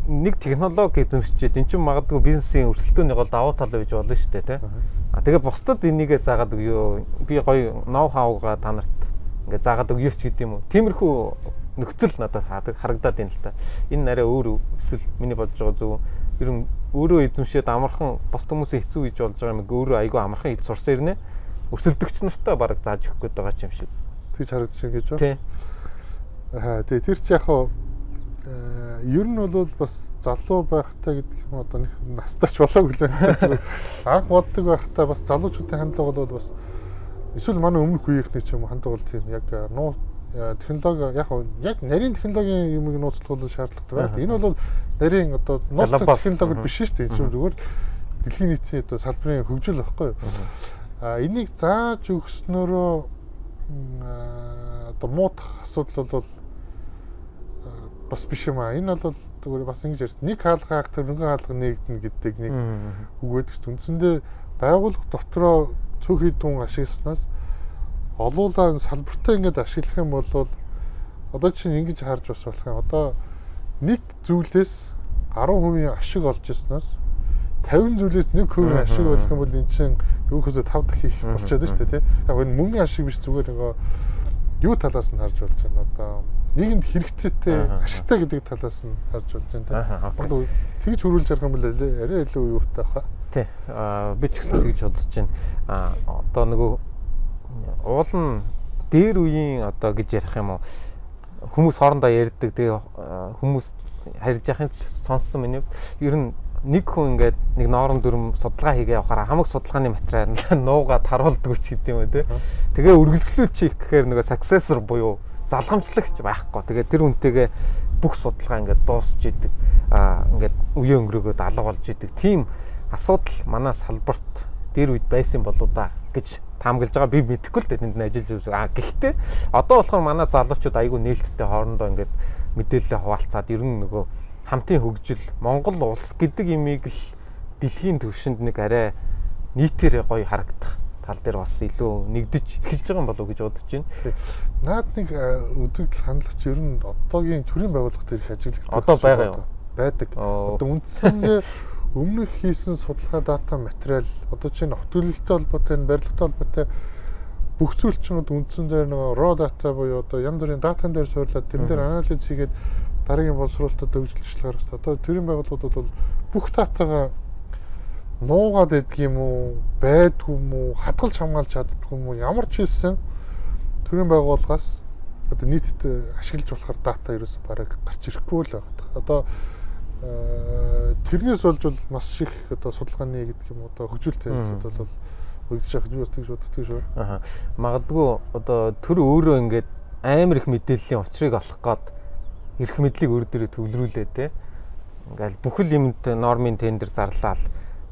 [SPEAKER 3] нэг технологи эзэмшчихэд эн чинь магадгүй бизнесийн өрсөлдөөний гол давуу тал байж болно шүү дээ тий. Тэгээд бусдад энийгээ заагаад өгөө. Би гоё ноу хаугаа та нарт ингээд заагаад өгөөч гэдэг юм уу. Тиймэрхүү нөхцөл надад харагдаад байна л та. Энэ арай өөр эсвэл миний бодож байгаа зөв ер нь өөрөө эзэмшээд амархан бос хүмүүсийн хэцүү хийж болж байгаа юм өөрөө айгүй амархан хийж сурсан ирнэ. Өрсөлдөгч нартай баг зааж өгөх гээд байгаа юм шиг.
[SPEAKER 2] Тэгж харагдаж гэж байна. Тий. Тэгээ тэр чи яг ер нь бол бас залуу байхтай гэдэг юм одоо нэг настайч болоогүй л анх боддог байхтай бас залуучуудын хандлага бол бас эсвэл манай өмнөх үеийнхний ч юм хандлага бол тийм яг технологи яг нарийн технологийн юмыг нууцлах бол шаардлагатай байна. Энэ бол нарийн одоо нууцлах технологи биш шүү дээ. Энэ зүгээр дэлхийн нийтийн одоо салбарын хөгжил байхгүй юу? Энийг зааж өгснөөрөө одоо муудах асуудал бол бас биш юм аа. Энэ бол зүгээр бас ингэж ярьж нэг хаалга хаагтар нөгөө хаалга нэгдэнэ гэдэг нэг үг байдаг ч үндсэндээ байгууллага дотроо цөөхий дун ашигласнаас олуулаа салбартаа ингэж ашиглах юм бол одоо чинь ингэж харж бас болох юм. Одоо нэг зүйлээс 10% ашиг олж ирснаас 50 зүйлээс 1% ашиг болох юм бол энэ чинь юухээс 5 дахь их болчиход шүү дээ тий. Яг энэ мөнгөний ашиг биш зүгээр нөгөө юу талаас нь харж болж байна. Одоо нийгэмд хэрэгцээтэй ашигтай гэдэг талаас нь харж болж байна тий. Тэгж хөрвүүлж ярих юм бол арай илүү юутай баха.
[SPEAKER 3] Тий. Би ч гэсэн тэгж бодож байна. Одоо нөгөө уул нь дээр үеийн одоо гэж ярих юм уу хүмүүс хоорондоо ярьдаг тэгээ хүмүүс харьж яхын сонссон миний ер нь нэг хүн ингээд нэг ноорон дүрм судалгаа хийгээ явахаараа хамаг судалгааны материал нуугаад харуулдаг ч гэдэг юм уу те. Тэгээ үргэлжлүүлж хийх гэхээр нөгөө successor буюу залгамжлагч байхгүй. Тэгээ тэр үнтэйгээ бүх судалгаа ингээд дуусч идэг. Ингээд үеэ өнгөрөөгөөд алга болж идэг. Тийм асуудал манай салбарт дээр үед байсан болоо да гэж таамаглаж байгаа би мэдэхгүй л дээ тэнд ажиллаж байгаа. Гэхдээ одоо болохоор манай залуучууд айгүй нээлттэй хоорондоо ингээд мэдээлэл хуваалцаад ер нь нөгөө хамтын хөгжил Монгол улс гэдэг имийг л дэлхийн түвшинд нэг арай нийтээрээ гоё харагдах тал дээр бас илүү нэгдэж эхэлж байгаа юм болов уу гэж бодож байна.
[SPEAKER 2] Наад нэг үзэгдэл хандлагч ер нь одоогийн төрийн байгууллага дээр их ажиглагддаг.
[SPEAKER 3] Одоо байгаа юу?
[SPEAKER 2] Байдаг. Одоо үндсэндээ өмнөх хийсэн судалгаа дата материал одоо чинь хот төлөвлөлттэй холбоотой барилгатай холбоотой бүх зүйл чинь үндсэн дээр нэг raw data буюу одоо янз бүрийн датан дээр суурлаад тэрэн дээр анализ хийгээд дараагийн боловсруулалтад хөгжүүлэлт гаргасан. Одоо төрийн байгууллагууд бол бүх датагаа нуугаад байдаг юм уу, байдгүй юм уу, хадгалж хамгаалж чаддгүй юм уу, ямар ч хэлсэн төрийн байгууллагаас одоо нийтэд ашиглаж болохоор дата ерөөсөй бараг гарч ирэхгүй л байна. Одоо тэрнээс болж бол маш их одоо судалгааны гэдэг юм одоо хөгжүүлэлт хэрэглэхэд бол өгдөж явах гэж боддог шүү.
[SPEAKER 3] Аа. Магадгүй одоо төр өөрөө ингээд амар их мэдээллийн учрыг олох гээд эрх мэдлийг өөр дээрээ төвлөрүүлээ те. Ингээл бүхэл юмд нормын тендер зарлаад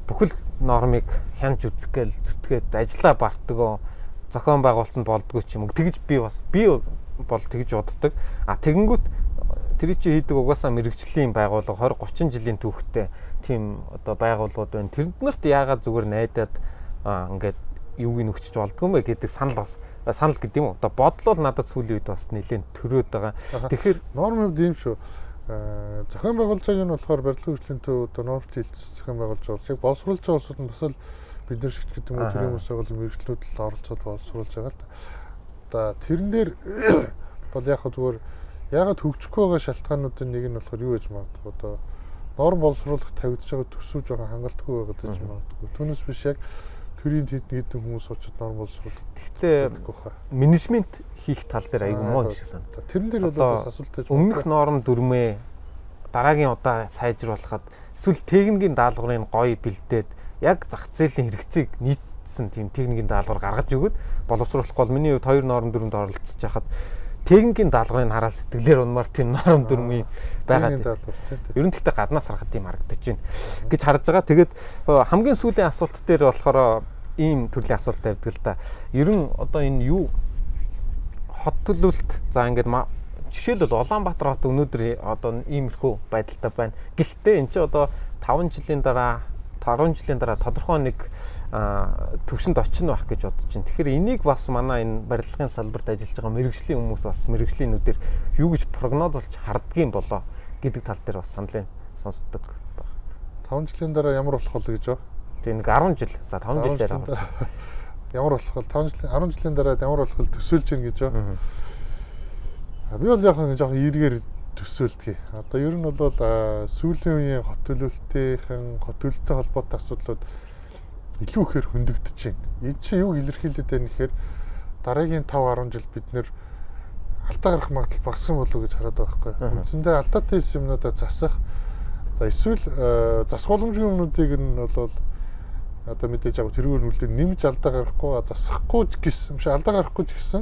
[SPEAKER 3] бүхэл нормыг хянж үзэх гээл зүтгээд ажиллаа бартгоо зохион байгуулалтанд болдгоо ч юм уу. Тэгж би бол тэгж боддог. А тэгэнгүүт тэр чи хийдэг угаасаа мэрэгжлийн байгууллага 20-30 жилийн түүхтэй тийм одоо байгууллагууд байна. Тэрэнд нарт яагаад зүгээр найдаад ингээд юуг нь өгчөж болдгоо мэ гэдэг санал гэдэг юм уу. Одоо бодлол надад сүүлийн үед бас нэлээд төрөөд байгаа. Тэгэхээр
[SPEAKER 2] норм хувьд юм шүү. Зохион байгуулалтыг нь болохоор барилгын хөгжлийн төв одоо нормт хилцсэн зохион байгуулж байгаа. Яг боловсруулж байгаа улсууд нь бас л бид нар шиг гэдэг юм уу тэрийн ус байгууллагын мэрэгчлүүд л оролцоод боловсруулж байгаа л да. Одоо тэрэн дээр бол яг зүгээр ягаад хөгжихгүй байгаа шалтгаануудын нэг нь болохоор юу гэж магадгүй одоо норм боловсруулах тавьдж байгаа төсвөж байгаа хангалтгүй байгаа гэж магадгүй. Түүнээс биш яг төрийн хэдэн хүмүүс очиж норм боловсруулах.
[SPEAKER 3] Гэхдээ менежмент хийх тал дээр айгүй муу юм шиг санагдав.
[SPEAKER 2] Тэрэн дээр бол бас асуултаж
[SPEAKER 3] өмнөх норм дүрмээ дараагийн удаа сайжруулахад эсвэл техникийн даалгаврыг гоё бэлдээд яг зах зээлийн хэрэгцээг нийтсэн тийм техникийн даалгавар гаргаж өгöd боловсруулахгүй бол миний хувьд 2 норм дүрмд оролцож байхад техникийн даалгаврыг хараал сэтгэлээр унмаар тийм норм дүрмийн байгаад ер нь гэхдээ гаднаас харахад тийм харагдаж байна гэж харж байгаа. Тэгээд хамгийн сүүлийн асуулт дээр болохоор ийм төрлийн асуулт тавьдаг л да. Ер нь одоо энэ юу хот төлөвлөлт за ингээд жишээлбэл Улаанбаатар хот өнөөдөр одоо иймэрхүү байдалтай байна. Гэхдээ эн чинь одоо 5 жилийн дараа тодорхой нэг төвшөнд очино байх гэж бодож байна. Тэгэхээр энийг бас манай энэ барилгын салбарт ажиллаж байгаа мэрэгжлийн хүмүүс бас мэрэгжлийнүүдээр юу гэж прогнозолж харддгийн болоо гэдэг тал дээр бас саналын сонсдог байна.
[SPEAKER 2] 5 жилийн дараа ямар болох вэ гэж байна?
[SPEAKER 3] Тийм нэг 10 жил. За 5 жил дараа
[SPEAKER 2] ямар болох вэ? 10 жилийн дараа ямар болох вэ төсөөлж гин гэж байна. Би бол яг нэг жоохон эргээр төсөөлдөг. Одоо ер нь бол сүүлийн үеийн хот төлөвлөлтийн холбоотой асуудлууд илүү ихээр хөндөгдөж байна. Энэ чинь юу илэрхийлээд байна гэхээр дараагийн 5-10 жил бид нэр алдаа гарах магадлал багассан болов уу гэж хараад байгаа байхгүй. Үндсэндээ алдаатай юмнуудаа засах. За эсвэл засах боломжгүй юмнуудыг нь бол одоо мэдээж яг тэрүүгээр нүлдээ нэмж алдаа гарахгүй засахгүй ч гэсэн алдаа гарахгүй ч гэсэн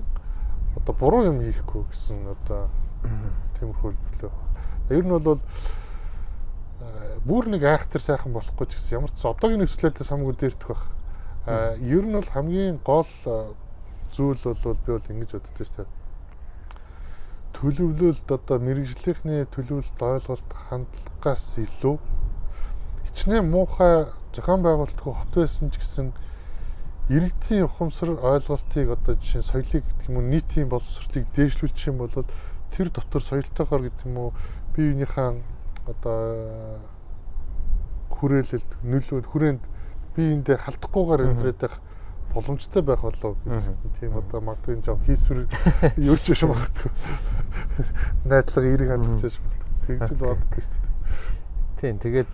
[SPEAKER 2] одоо буруу юм хийхгүй гэсэн одоо тиймэрхүү хэлбэл байна. Ер нь бол бүр нэг айхтар сайхан болохгүй ч гэсэн ямар ч одоогийн нөхцөлөдөө самгүй дээрдэх байх. Ер нь бол хамгийн гол зүйл бол би бол ингэж боддог шүү дээ. Төлөвлөлт одоо мэрэгжлийнхний төлөвлөлт ойлголт хандлагаас илүү хичнээн муухай зохион байгуулалтгүй хот байсан ч гэсэн иргэдийн ухамсар ойлголтыг одоо жишээ соёлыг гэх юм уу нийтийн боловсролыг дээшлүүлчих юм бол тэр дотор соёлтойгоор гэдэг юм уу бие биенийхээ одоо хүрээлэлд нөлөөд хүрээнд биеиндээ халдахгүйгээр амьдрэх байх боломжтой байх болов гэсэн тийм одоо магадгүй жоо хийсвэр юу ч биш магадгүй найдлага эерэг хандж магадгүй тэгж л боддог шүү дээ.
[SPEAKER 3] Тийм тэгээд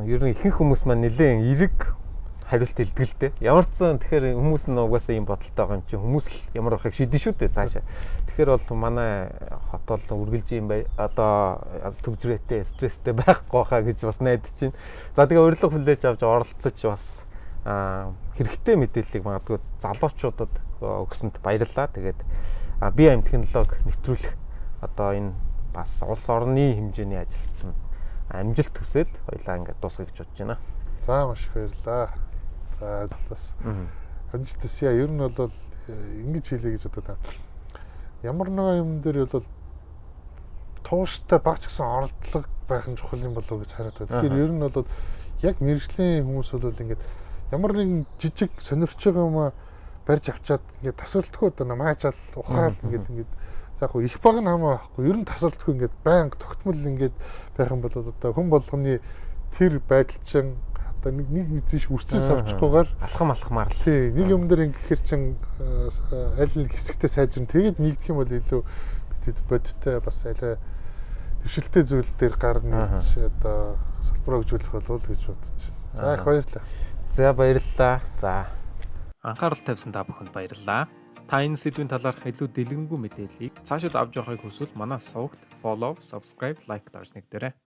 [SPEAKER 3] ер нь ихэнх хүмүүс маань нэлээд эерэг хариулт хэлдэг л дээ. Ямар ч зэн тэгэхээр хүмүүс нь угаасаа ийм бодолтой байгаа юм чинь хүмүүс л ямар байхыг шийдэн шүү дээ цаашаа. Тэгэхээр бол манай хот бол үргэлжийн одоо төгжрээтэй стресстэй байхгүй хаа гэж бас найдаж байна. За тэгээ урилга хүлээж авч оролцож бас хэрэгтэй мэдээллийг магадгүй залуучуудад өгсөнд баярлалаа. Тэгээд BIM технологи нэвтрүүлэх одоо энэ бас улс орны хэмжээний ажилтсан амжилт төсөөд хоёлаа ингээд дуусгая гэж бодож байна.
[SPEAKER 2] За маш их баярлалаа. За бас амжилтс яа ер нь бол ингэж хийлээ гэж бодод байна. Ямар нэгэн юм дээр бол тууштай багч гэсэн оролдлого байх нь чухал юм болов уу гэж хараад байна. Тэгэхээр ер нь бол яг мэрэгжлийн хүмүүс бол ингээд ямар нэгэн жижиг сонирхож байгаа юм а барьж авчаад ингээд тасралтгүй одоо маачаал ухаал ингээд за яг их баг нь хамаа байхгүй ер нь тасралтгүй ингээд байнга тогтмол ингээд байх юм бол одоо хүн болгоны тэр байдал чинь одоо нэг тийш үсцэн савчгүйгээр
[SPEAKER 3] алхамаар л.
[SPEAKER 2] Тий, нэг юм дээр ингэхэр чин аль нэг хэсэгтээ сайжрна. Тэгээд нэгдэх юм бол илүү бидэд бодиттой бас алай төвшөлтэй зүйл дээр гарна гэж одоо салбараа хөгжүүлэх болов гэж бодож байна. За их баярлалаа.
[SPEAKER 3] За баярлалаа. За
[SPEAKER 1] Анхаарал тавьсан та бүхэнд баярлалаа. Та энэ сэдвийн талаарх илүү дэлгэрэнгүй мэдээллийг цаашид авч явахыг хүсвэл манай сувагт follow, subscribe, like дарж нэгдээрэй.